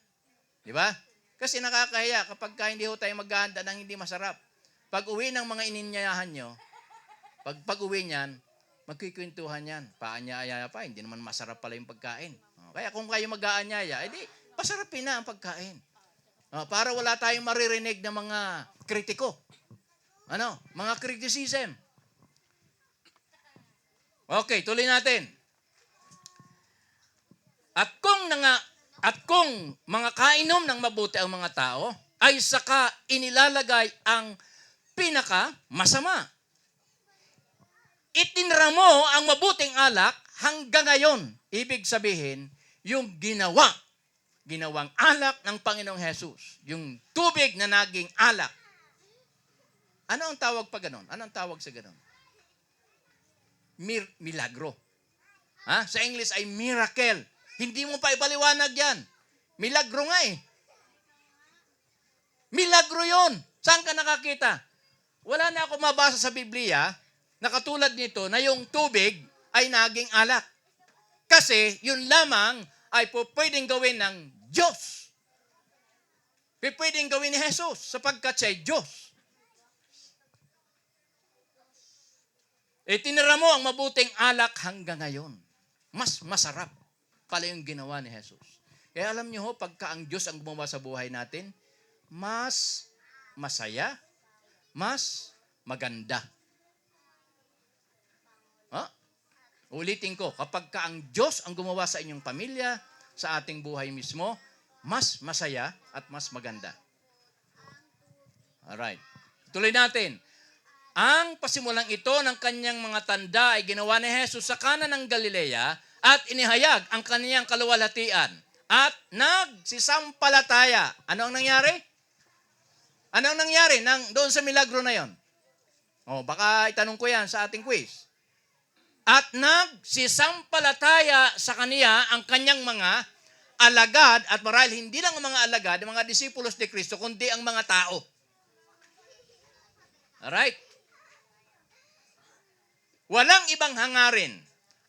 Di ba? Kasi nakakahiya kapag hindi ho tayo maghahanda ng hindi masarap. Pag uwi ng mga ininyayahan nyo, pag uwi niyan, magkikwentuhan yan. Paanyaya pa, hindi naman masarap pala yung pagkain. Kaya kung kayo mag-aanyaya, edi pasarapin na ang pagkain. Para wala tayong maririnig ng mga kritiko. Mga criticism. Okay, tuloy natin. At kung mga kainom ng mabuti ang mga tao, ay saka inilalagay ang pinaka masama. Itinramo ang mabuting alak hanggang ngayon. Ibig sabihin, yung ginawang alak ng Panginoong Jesus. Yung tubig na naging alak. Ano ang tawag pa ganon? Ano ang tawag sa ganon? Milagro. Sa English ay miracle. Hindi mo pa ipaliwanag yan. Milagro nga eh. Milagro yon. Saan ka nakakita? Wala na ako mabasa sa Biblia na katulad nito na yung tubig ay naging alak. Kasi yun lamang ay pwedeng gawin ng Diyos. Pwedeng gawin ni Jesus sapagkat siya ay Diyos. Tinira mo ang mabuting alak hanggang ngayon. Mas masarap pala yung ginawa ni Jesus. Kaya alam niyo ho, pagka ang Diyos ang gumawa sa buhay natin, mas masaya, mas maganda. Ulitin ko, kapag ka ang Diyos ang gumawa sa inyong pamilya, sa ating buhay mismo, mas masaya at mas maganda. Alright. Tuloy natin. Ang pasimulang ito ng kanyang mga tanda ay ginawa ni Jesus sa Kana ng Galilea at inihayag ang kanyang kaluwalhatian at nagsisampalataya. Ano ang nangyari? Ano ang nangyari doon sa milagro na yon? Baka itanong ko yan sa ating quiz. At nagsisampalataya sa kaniya ang kanyang mga alagad at marahil hindi lang ang mga alagad, ang mga disipulos ni Kristo, kundi ang mga tao. Alright? Walang ibang hangarin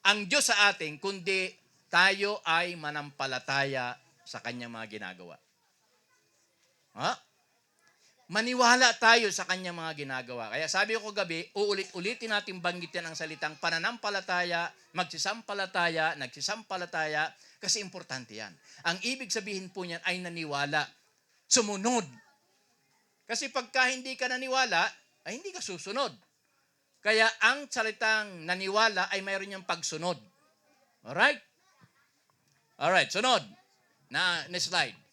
ang Diyos sa atin, kundi tayo ay manampalataya sa kanyang mga ginagawa. Ha? Maniwala tayo sa kanyang mga ginagawa. Kaya sabi ko gabi, uulit-ulitin natin banggitin ang salitang pananampalataya, nagsisampalataya, kasi importante yan. Ang ibig sabihin po niyan ay naniwala, sumunod. Kasi pagka hindi ka naniwala, ay hindi ka susunod. Kaya ang salitang naniwala ay mayroon niyang pagsunod. Alright? Alright, sunod. Na slide.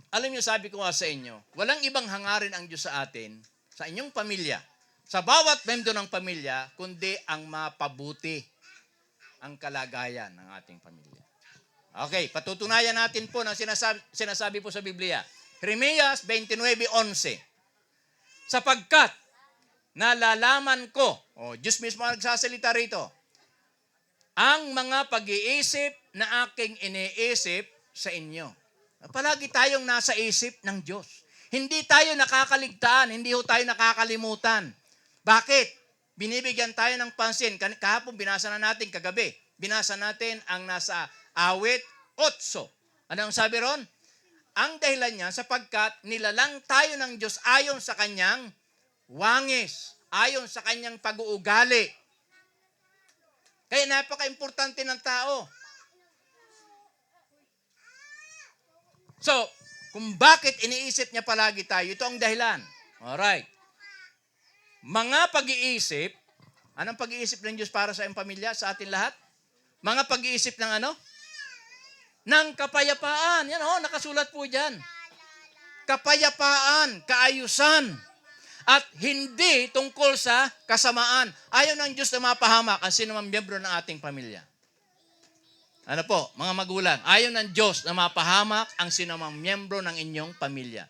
Alam niyo, sabi ko nga sa inyo, walang ibang hangarin ang Diyos sa atin, sa inyong pamilya, sa bawat membro ng pamilya, kundi ang mapabuti ang kalagayan ng ating pamilya. Okay, patutunayan natin po ng sinasabi po sa Biblia. Jeremias 29:11. Sapagkat nalalaman ko, Diyos mismo ang nagsasalita rito, ang mga pag-iisip na aking iniisip sa inyo. Palagi tayong nasa isip ng Diyos. Hindi tayo nakakaligtaan, hindi ho tayo nakakalimutan. Bakit? Binibigyan tayo ng pansin. Kahapon binasa na natin kagabi. Binasa natin ang nasa awit 8. Ano ang sabi ron? Ang dahilan niya sapagkat nilalang tayo ng Diyos ayon sa kanyang wangis, ayon sa kanyang pag-uugali. Kaya napaka-importante ng tao. So, kung bakit iniisip niya palagi tayo, ito ang dahilan. Alright. Mga pag-iisip, anong pag-iisip ng Diyos para sa iyong pamilya, sa atin lahat? Mga pag-iisip ng ano? Ng kapayapaan. Yan nakasulat po dyan. Kapayapaan, kaayusan, at hindi tungkol sa kasamaan. Ayaw ng Diyos na mapahamak ang sinumang miyembro ng ating pamilya. Ano po, mga magulang, ayaw ng Diyos na mapahamak ang sinumang miyembro ng inyong pamilya.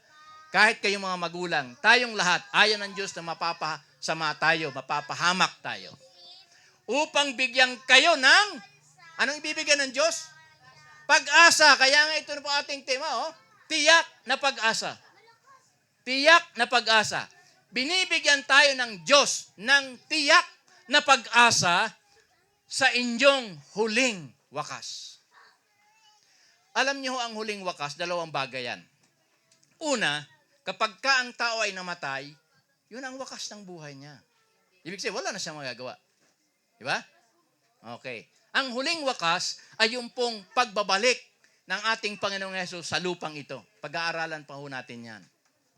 Kahit kayong mga magulang, tayong lahat, ayaw ng Diyos na mapapasama tayo, mapapahamak tayo. Upang bigyan kayo ng, anong ibibigyan ng Diyos? Pag-asa. Kaya nga ito na po ating tema, tiyak na pag-asa. Tiyak na pag-asa. Binibigyan tayo ng Diyos ng tiyak na pag-asa sa inyong huling wakas. Alam niyo ang huling wakas, dalawang bagay yan. Una, kapag ka ang tao ay namatay, yun ang wakas ng buhay niya. Ibig sabihin, wala na siyang magagawa. Di ba? Okay. Ang huling wakas ay yung pong pagbabalik ng ating Panginoong Hesus sa lupang ito. Pag-aaralan pa ho natin yan.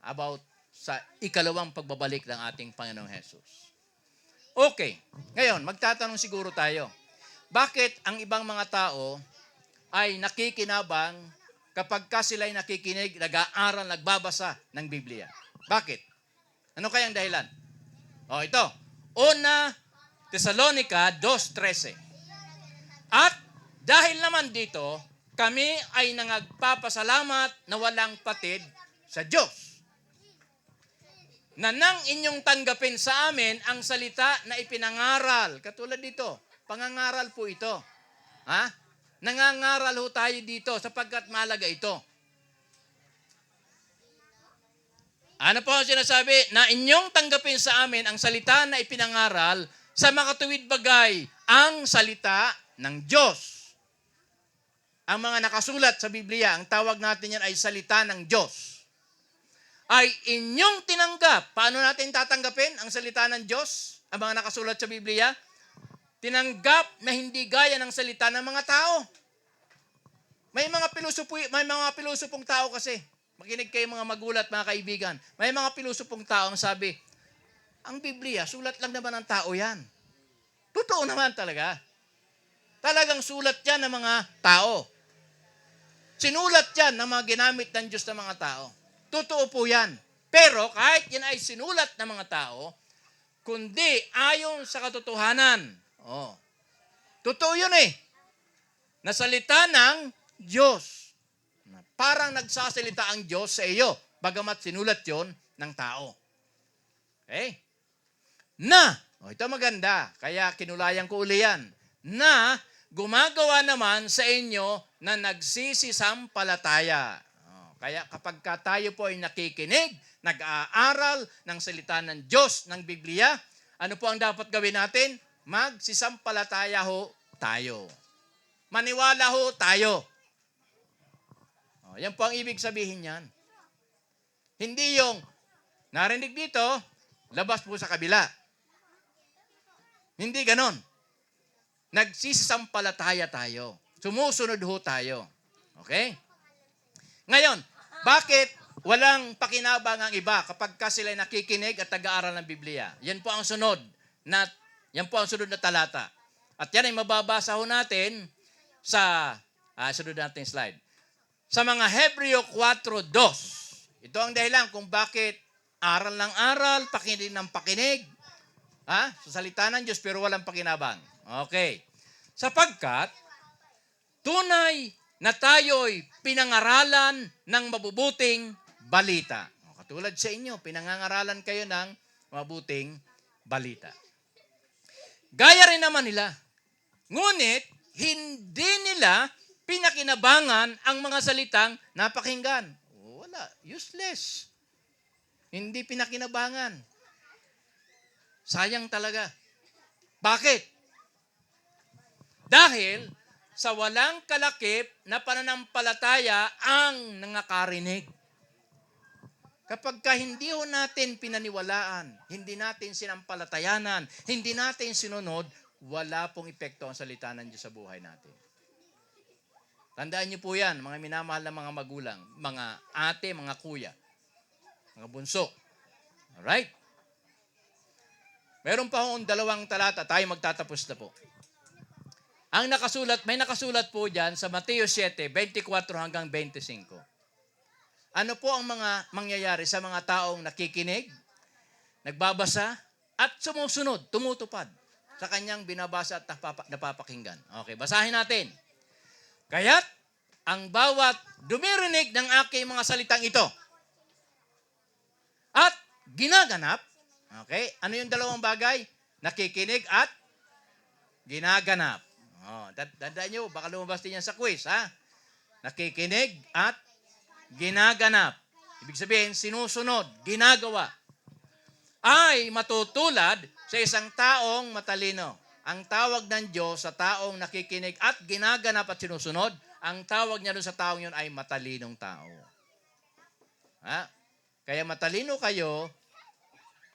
About sa ikalawang pagbabalik ng ating Panginoong Hesus. Okay. Ngayon, magtatanong siguro tayo. Bakit ang ibang mga tao ay nakikinabang kapag ka sila'y nakikinig, nag-aaral, nagbabasa ng Biblia? Bakit? Ano kayang dahilan? Ito. Una, Thessalonica 2:13. At dahil naman dito, kami ay nangagpapasalamat na walang patid sa Diyos, na nang inyong tanggapin sa amin ang salita na ipinangaral. Katulad dito, pangangaral po ito. Nangangaral ho tayo dito sapagkat mahalaga ito. Ano po ang sinasabi? Na inyong tanggapin sa amin ang salita na ipinangaral sa makatuwid bagay ang salita ng Diyos. Ang mga nakasulat sa Biblia, ang tawag natin yan ay salita ng Diyos, ay inyong tinanggap. Paano natin tatanggapin ang salita ng Diyos? Ang mga nakasulat sa Biblia, tinanggap na hindi gaya ng salita ng mga tao. May mga pilusupong tao kasi. Makinig kayo mga magulat, mga kaibigan. May mga pilusupong tao ang sabi, ang Biblia, sulat lang naman ng tao yan. Totoo naman talaga. Talagang sulat yan ng mga tao. Sinulat yan ng mga ginamit ng Diyos ng mga tao. Totoo po yan. Pero kahit yan ay sinulat ng mga tao, kundi ayon sa katotohanan. Totoo yun na salita ng Diyos. Parang nagsasalita ang Diyos sa iyo, bagamat sinulat yon ng tao. Okay? Ito maganda, kaya kinulayan ko uli yan, na gumagawa naman sa inyo na nagsisisampalataya. Kaya kapag tayo po ay nakikinig, nag-aaral ng salita ng Diyos, ng Biblia, Ano po ang dapat gawin natin? Magsisampalataya ho tayo. Maniwala ho tayo. Yan po ang ibig sabihin niyan. Hindi yung narinig dito, labas po sa kabila. Hindi ganon. Nagsisampalataya tayo. Sumusunod ho tayo. Okay? Ngayon, bakit walang pakinabang ang iba kapag ka sila nakikinig at taga-aral ng Biblia? Yan po ang sunod na talata. At yan ay mababasa ho natin sa sunod natin slide. Sa mga Hebreo 4:2. Ito ang dahilan kung bakit aral ng aral, pakinig ng pakinig. Sa salita ng Diyos pero walang pakinabang. Okay. Sapagkat tunay na tayo'y pinangaralan ng mabubuting balita. Katulad sa inyo, pinangangaralan kayo ng mabuting balita. Gaya rin naman nila. Ngunit, hindi nila pinakinabangan ang mga salitang napakinggan. Wala. Useless. Hindi pinakinabangan. Sayang talaga. Bakit? Dahil sa walang kalakip na pananampalataya ang nangakarinig. Kapag ka hindi ho natin pinaniwalaan, hindi natin sinampalatayanan, hindi natin sinunod, wala pong epekto ang salita ng Diyos sa buhay natin. Tandaan niyo po yan, mga minamahal na mga magulang, mga ate, mga kuya, mga bunso. Alright? Meron pa akong 2 talata, tayo magtatapos na po. Ang nakasulat, may nakasulat po dyan sa Mateo 7, 24 hanggang 25. Ano po ang mga mangyayari sa mga taong nakikinig, nagbabasa, at sumusunod, tumutupad sa kanyang binabasa at napapakinggan? Okay, basahin natin. Kaya't ang bawat dumirinig ng aking mga salitang ito at ginaganap, okay, ano yung 2 bagay? Nakikinig at ginaganap. Tandaan nyo, baka lumabas din yan sa quiz, ha? Nakikinig at ginaganap. Ibig sabihin, sinusunod, ginagawa. Ay matutulad sa isang taong matalino. Ang tawag ng Diyos sa taong nakikinig at ginaganap at sinusunod, ang tawag niya doon sa taong yun ay matalinong tao. Kaya matalino kayo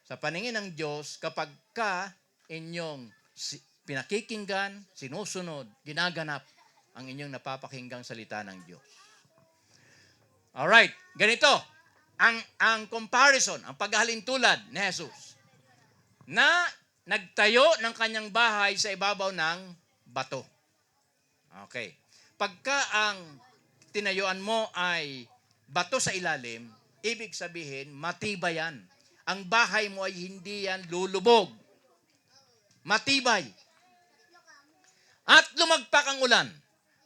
sa paningin ng Diyos kapag ka inyong pinakikinggan, sinusunod, ginaganap ang inyong napapakinggang salita ng Diyos. Alright, ganito. Ang comparison, ang paghahalintulad ni Jesus na nagtayo ng kanyang bahay sa ibabaw ng bato. Okay. Pagka ang tinayuan mo ay bato sa ilalim, ibig sabihin, matibay yan. Ang bahay mo ay hindi yan lulubog. Matibay. At lumagpak ang ulan.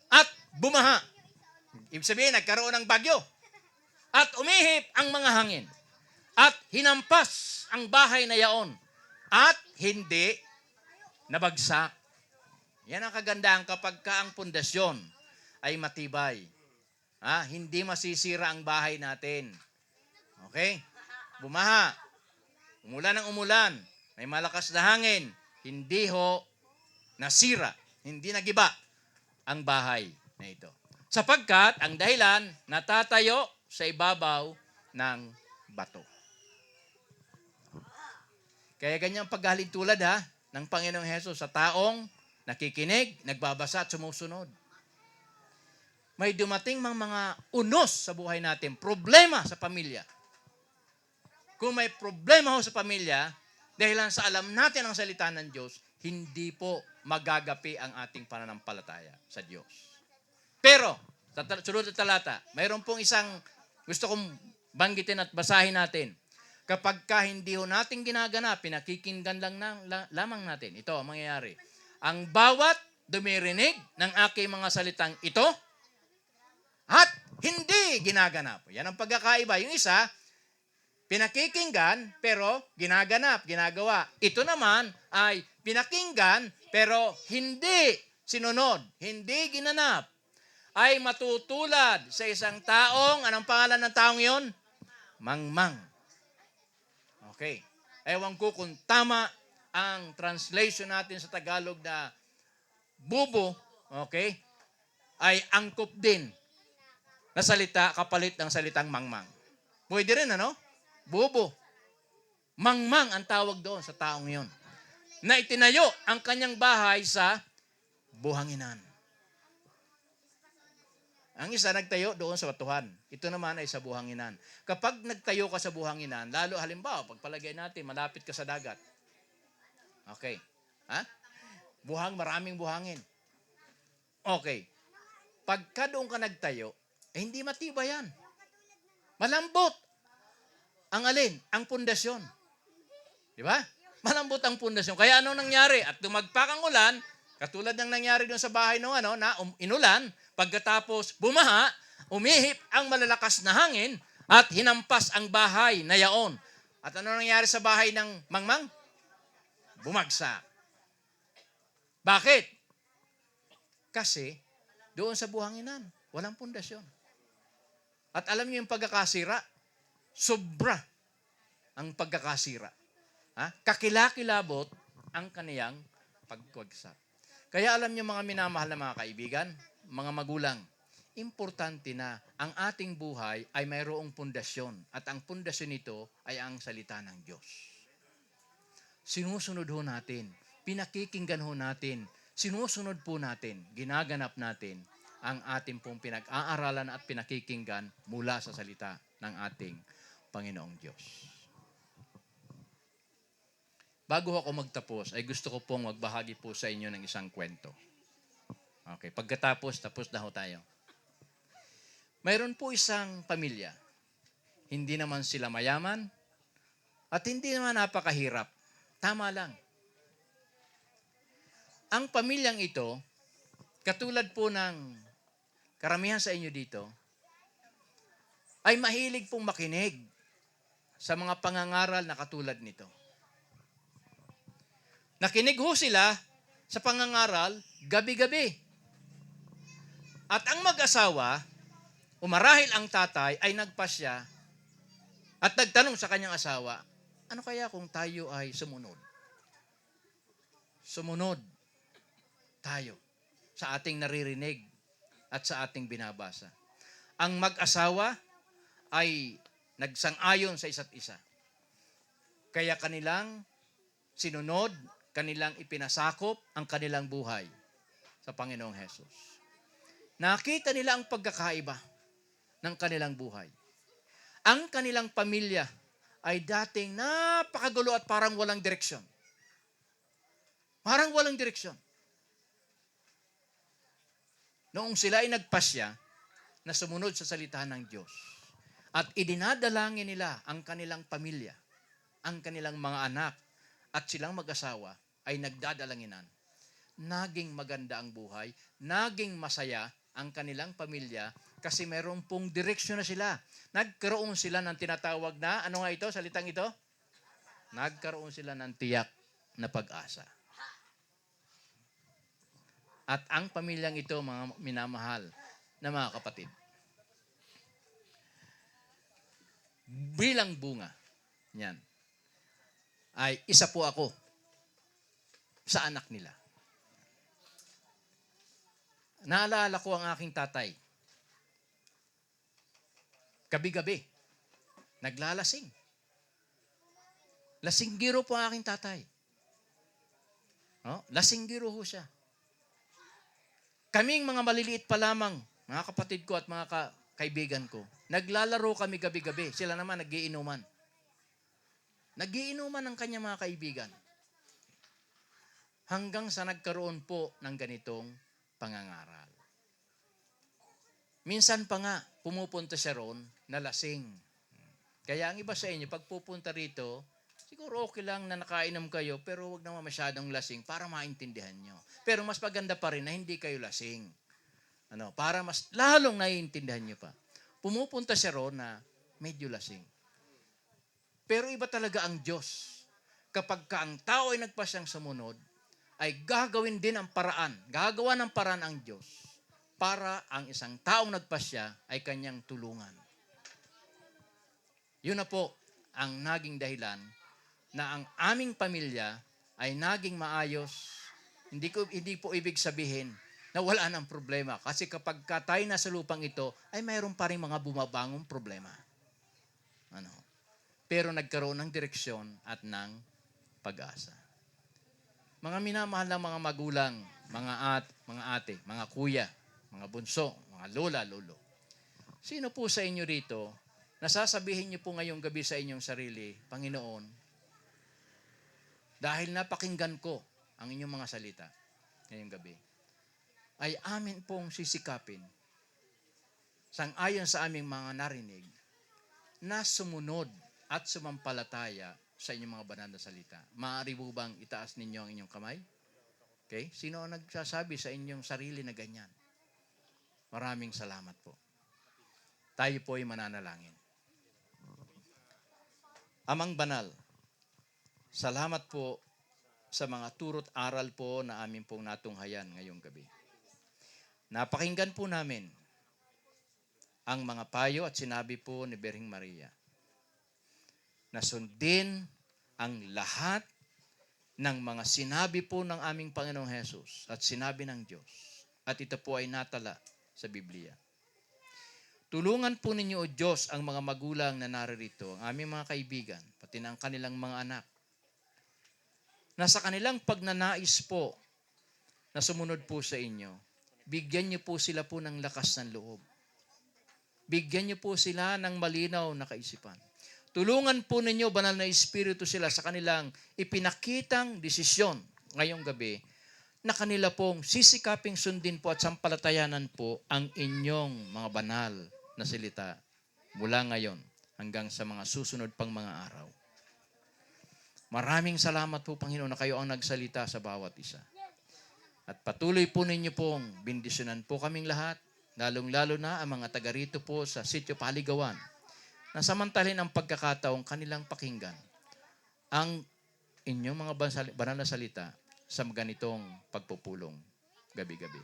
At bumaha. Ibig sabihin, nagkaroon ng bagyo. At umihip ang mga hangin. At hinampas ang bahay na yaon. At hindi nabagsak. Yan ang kagandahan kapag ka ang pundasyon ay matibay. Hindi masisira ang bahay natin. Okay? Bumaha. Umulan ng umulan. May malakas na hangin. Hindi ho nasira. Hindi nagiba ang bahay na ito. Sapagkat ang dahilan natatayo sa ibabaw ng bato. Kaya ganyang paghalintulad ng Panginoong Hesus sa taong nakikinig, nagbabasa at sumusunod. May dumating mga unos sa buhay natin, problema sa pamilya. Kung may problema ho sa pamilya, dahilan sa alam natin ang salita ng Diyos, hindi po magagapi ang ating pananampalataya sa Diyos. Pero, sa sunod na talata, mayroon pong isang gusto kong banggitin at basahin natin. Kapag ka hindi ho natin ginaganap, pinakikinggan lamang natin. Ito ang mangyayari. Ang bawat dumirinig ng aking mga salitang ito at hindi ginaganap. Yan ang pagkakaiba. Yung isa, pinakikinggan pero ginaganap, ginagawa. Ito naman ay pinakinggan pero hindi sinunod, hindi ginanap. Ay matutulad sa isang taong, anong pangalan ng taong yon? Mangmang. Okay. Ewan ko kung tama ang translation natin sa Tagalog na bubo, okay, ay angkop din na salita kapalit ng salitang mangmang. Pwede rin, ano? Bubo. Mangmang ang tawag doon sa taong yon. Na itinayo ang kanyang bahay sa buhanginan. Ang isa nagtayo doon sa batuhan. Ito naman ay sa buhanginan. Kapag nagtayo ka sa buhanginan, lalo halimbawa, pagpalagay natin, malapit ka sa dagat. Okay. Ha? Maraming buhangin. Okay. Pagka doon ka nagtayo, hindi matibay yan. Malambot. Ang alin? Ang pundasyon. Di ba? Malambot ang pundasyon. Kaya anong nangyari? At dumagpak ang ulan, katulad ng nangyari doon sa bahay ng na inulan, pagkatapos bumaha, umihip ang malalakas na hangin at hinampas ang bahay na yaon. At ano nangyari sa bahay ng mangmang? Bumagsak. Bakit? Kasi doon sa buhanginan, walang pundasyon. At alam niyo yung pagkakasira? Sobra ang pagkakasira. Kakilakilabot ang kaniyang pagwagsak. Kaya alam niyo mga minamahal na mga kaibigan, mga magulang, importante na ang ating buhay ay mayroong pundasyon at ang pundasyon nito ay ang salita ng Diyos. Sinusunod ho natin, pinakikinggan ho natin, sinusunod po natin, ginaganap natin ang ating pong pinag-aaralan at pinakikinggan mula sa salita ng ating Panginoong Diyos. Bago ako magtapos, ay gusto ko pong magbahagi po sa inyo ng isang kwento. Okay, pagkatapos, tapos na ho tayo. Mayroon po isang pamilya. Hindi naman sila mayaman at hindi naman napakahirap. Tama lang. Ang pamilyang ito, katulad po ng karamihan sa inyo dito, ay mahilig pong makinig sa mga pangangaral na katulad nito. Nakinig ho sila sa pangangaral gabi-gabi. At ang mag-asawa, umarahil ang tatay, ay nagpasya at nagtanong sa kanyang asawa, ano kaya kung tayo ay sumunod? Sumunod tayo sa ating naririnig at sa ating binabasa. Ang mag-asawa ay nagsang-ayon sa isa't isa. Kaya kanilang sinunod, kanilang ipinasakop ang kanilang buhay sa Panginoong Hesus. Nakita nila ang pagkakaiba ng kanilang buhay. Ang kanilang pamilya ay dating napakagulo at parang walang direksyon. Parang walang direksyon. Noong sila ay nagpasya na sumunod sa salita ng Diyos at idinadalangin nila ang kanilang pamilya, ang kanilang mga anak at silang mag-asawa ay nagdadalanginan. Naging maganda ang buhay, naging masaya ang kanilang pamilya kasi meron pong direksyon na sila. Nagkaroon sila ng tinatawag na, ano nga ito, salitang ito? Nagkaroon sila ng tiyak na pag-asa. At ang pamilyang ito, mga minamahal na mga kapatid, bilang bunga niyan, ay isa po ako sa anak nila. Naalala ko ang aking tatay. Gabi-gabi, naglalasing. Lasinggiro po ang aking tatay. Lasinggiro ho siya. Kaming mga maliliit pa lamang, mga kapatid ko at mga kaibigan ko, naglalaro kami gabi-gabi. Sila naman nagiinuman. Nagiinuman ang kanyang mga kaibigan. Hanggang sa nagkaroon po ng ganitong pangangaral. Minsan pa nga, pumupunta siya roon na lasing. Kaya ang iba sa inyo, pag pupunta rito, siguro okay lang na nakainom kayo, pero huwag naman masyadong lasing para maintindihan nyo. Pero mas maganda pa rin na hindi kayo lasing. Para mas lalong naiintindihan nyo pa. Pumupunta siya roon na medyo lasing. Pero iba talaga ang Diyos. Kapag ka ang tao ay nagpasyang sumunod, ay gagawin din ang paraan. Gagawa ng paraan ang Diyos para ang isang taong nagpasya ay kanyang tulungan. Yun na po ang naging dahilan na ang aming pamilya ay naging maayos, hindi po ibig sabihin na wala ng problema. Kasi kapag tayo na sa lupang ito, ay mayroon pa rin mga bumabangong problema. Ano? Pero nagkaroon ng direksyon at ng pag-asa. Mga minamahal ng mga magulang, mga ate, mga kuya, mga bunso, mga lola, lolo. Sino po sa inyo rito, nasasabihin niyo po ngayong gabi sa inyong sarili, Panginoon, dahil napakinggan ko ang inyong mga salita ngayong gabi, ay amin pong sisikapin, sang-ayon sa aming mga narinig, na sumunod at sumampalataya sa inyong mga banal na salita. Maaari po bang itaas ninyo ang inyong kamay? Okay? Sino ang nagsasabi sa inyong sarili na ganyan? Maraming salamat po. Tayo po ay mananalangin. Amang banal, salamat po sa mga turot aral po na amin pong natunghayan ngayong gabi. Napakinggan po namin ang mga payo at sinabi po ni Birheng Maria na sundin ang lahat ng mga sinabi po ng aming Panginoong Hesus at sinabi ng Diyos. At ito po ay natala sa Biblia. Tulungan po ninyo, O Diyos, ang mga magulang na naririto, ang aming mga kaibigan, pati na ang kanilang mga anak, na sa kanilang pagnanais po na sumunod po sa inyo, bigyan niyo po sila po ng lakas ng loob. Bigyan niyo po sila ng malinaw na kaisipan. Tulungan po ninyo, Banal na Espiritu, sila sa kanilang ipinakitang desisyon ngayong gabi na kanila pong sisikaping sundin po at sampalatayanan po ang inyong mga banal na salita mula ngayon hanggang sa mga susunod pang mga araw. Maraming salamat po, Panginoon, na kayo ang nagsalita sa bawat isa. At patuloy po ninyo pong bindisyonan po kaming lahat, lalong-lalo na ang mga taga rito po sa Sitio Paligawan, na samantalin ang pagkakataong kanilang pakinggan ang inyong mga banal na salita sa ganitong pagpupulong gabi-gabi.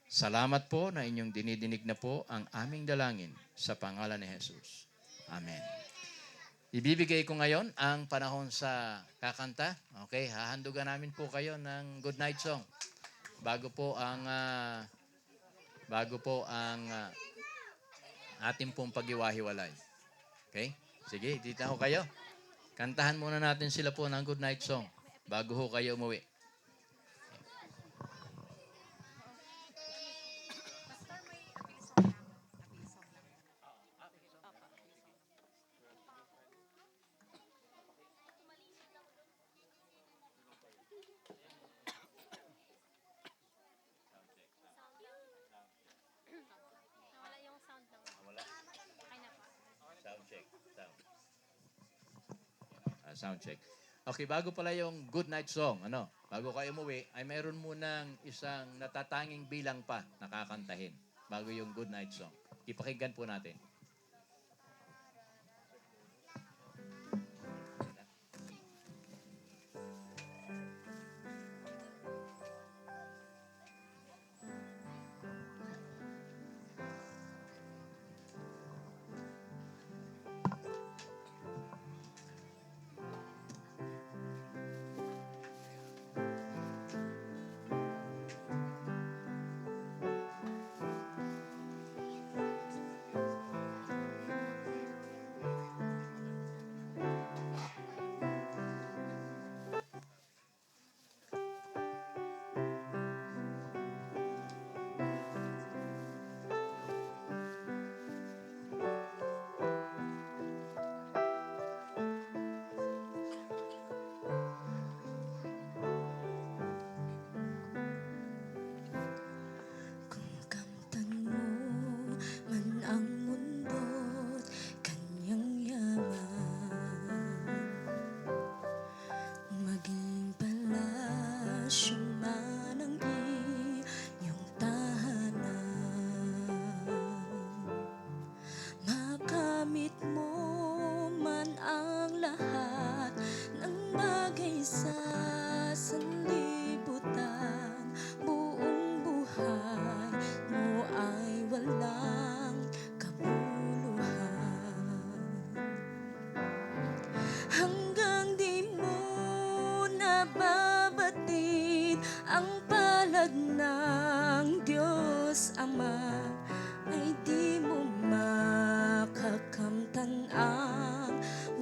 Salamat po na inyong dinidinig na po ang aming dalangin sa pangalan ni Jesus. Amen. Ibibigay ko ngayon ang panahon sa kakanta. Okay, hahandugan namin po kayo ng good night song. Bago po ang ating pong pag-iwahiwalay. Okay? Sige, dito ho kayo. Kantahan muna natin sila po ng good night song bago ho kayo umuwi. Nawala yung sound ng... Wala. Okay na po. Sound check. Sound check. Okay, bago pala yung good night song, bago kayo umuwi, ay mayroon munang isang natatanging bilang pa nakakantahin bago yung good night song. Ipakinggan po natin.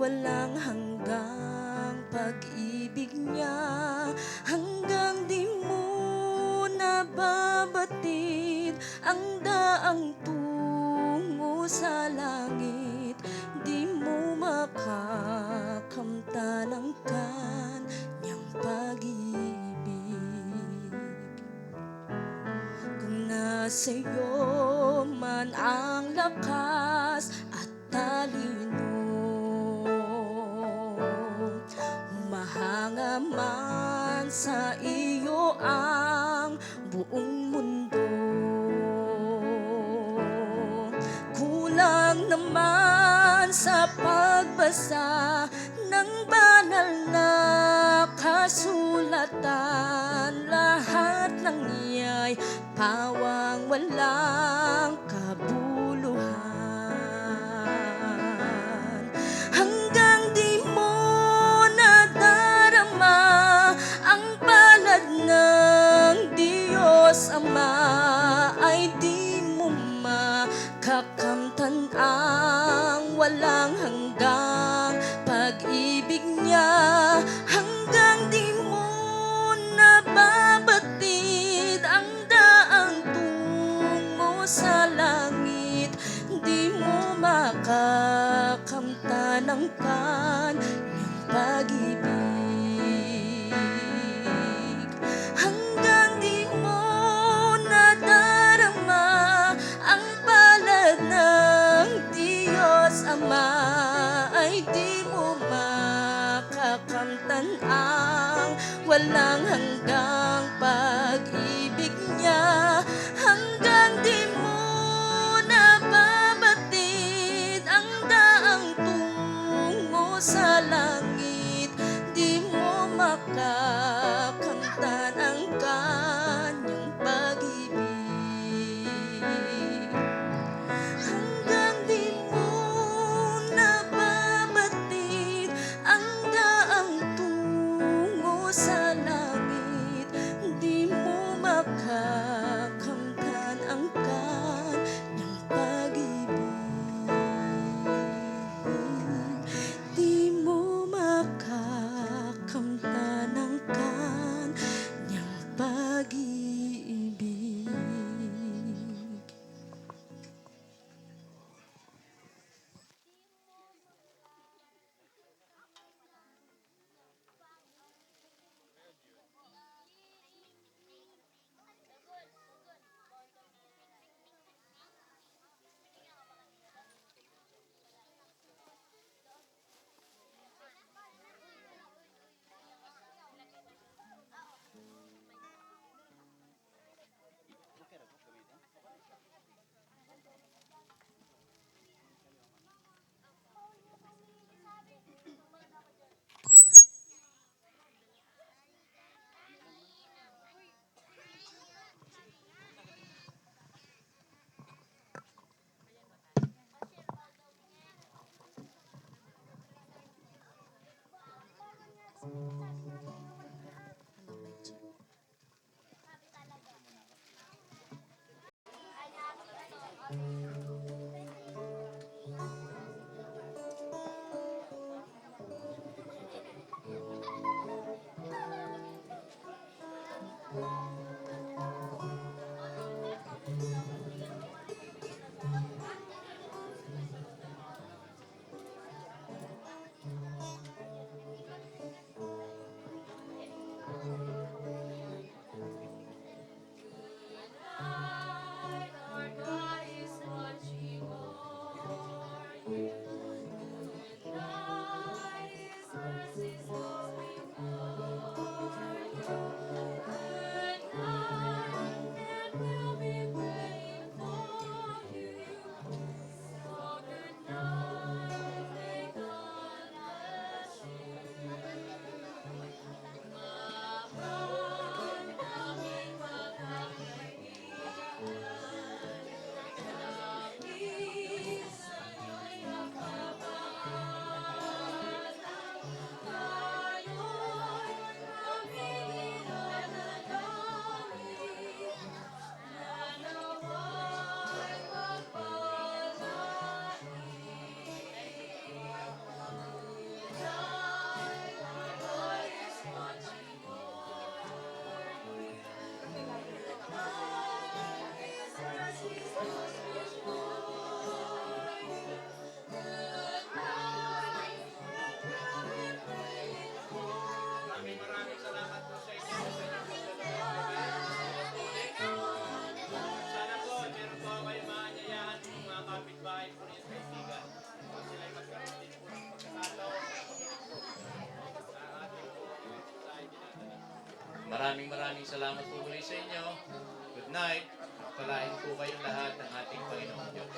walang hanggang pag-ibig niya, hanggang di mo nababatid ang daang tungo sa langit. Di mo makakamtan ang kanyang pag-ibig. Kung nasa'yo man ang lakas at talino, humahanga man sa iyo ang buong mundo, kulang naman sa pagbasa ng banal na kasulatan. Lahat ng iya'y pawang walang kabuluhan, hanggang di mo nadarama ang palad ng Diyos Ama, ay di mo makakamtan ang walang hanggang pag-ibig niya, hanggang di mo nababatid ang daang tungo sa langit. Di mo makakamtan ang kanyang pag-ibig, hanggang di mo nadarama ang palad ng Diyos Ama, ay di mo makakamtan ang walang hanggang pag-ibig niya, hanggang di mo nababatid ang daang tungo sa langit. Di mo makakamtan ang kanyang pag-ibig, hanggang di mo nababatid ang daang tungo sa langit. Maraming salamat po muli sa inyo. Good night. Pagpalain po kayong lahat ng ating Panginoong Diyos.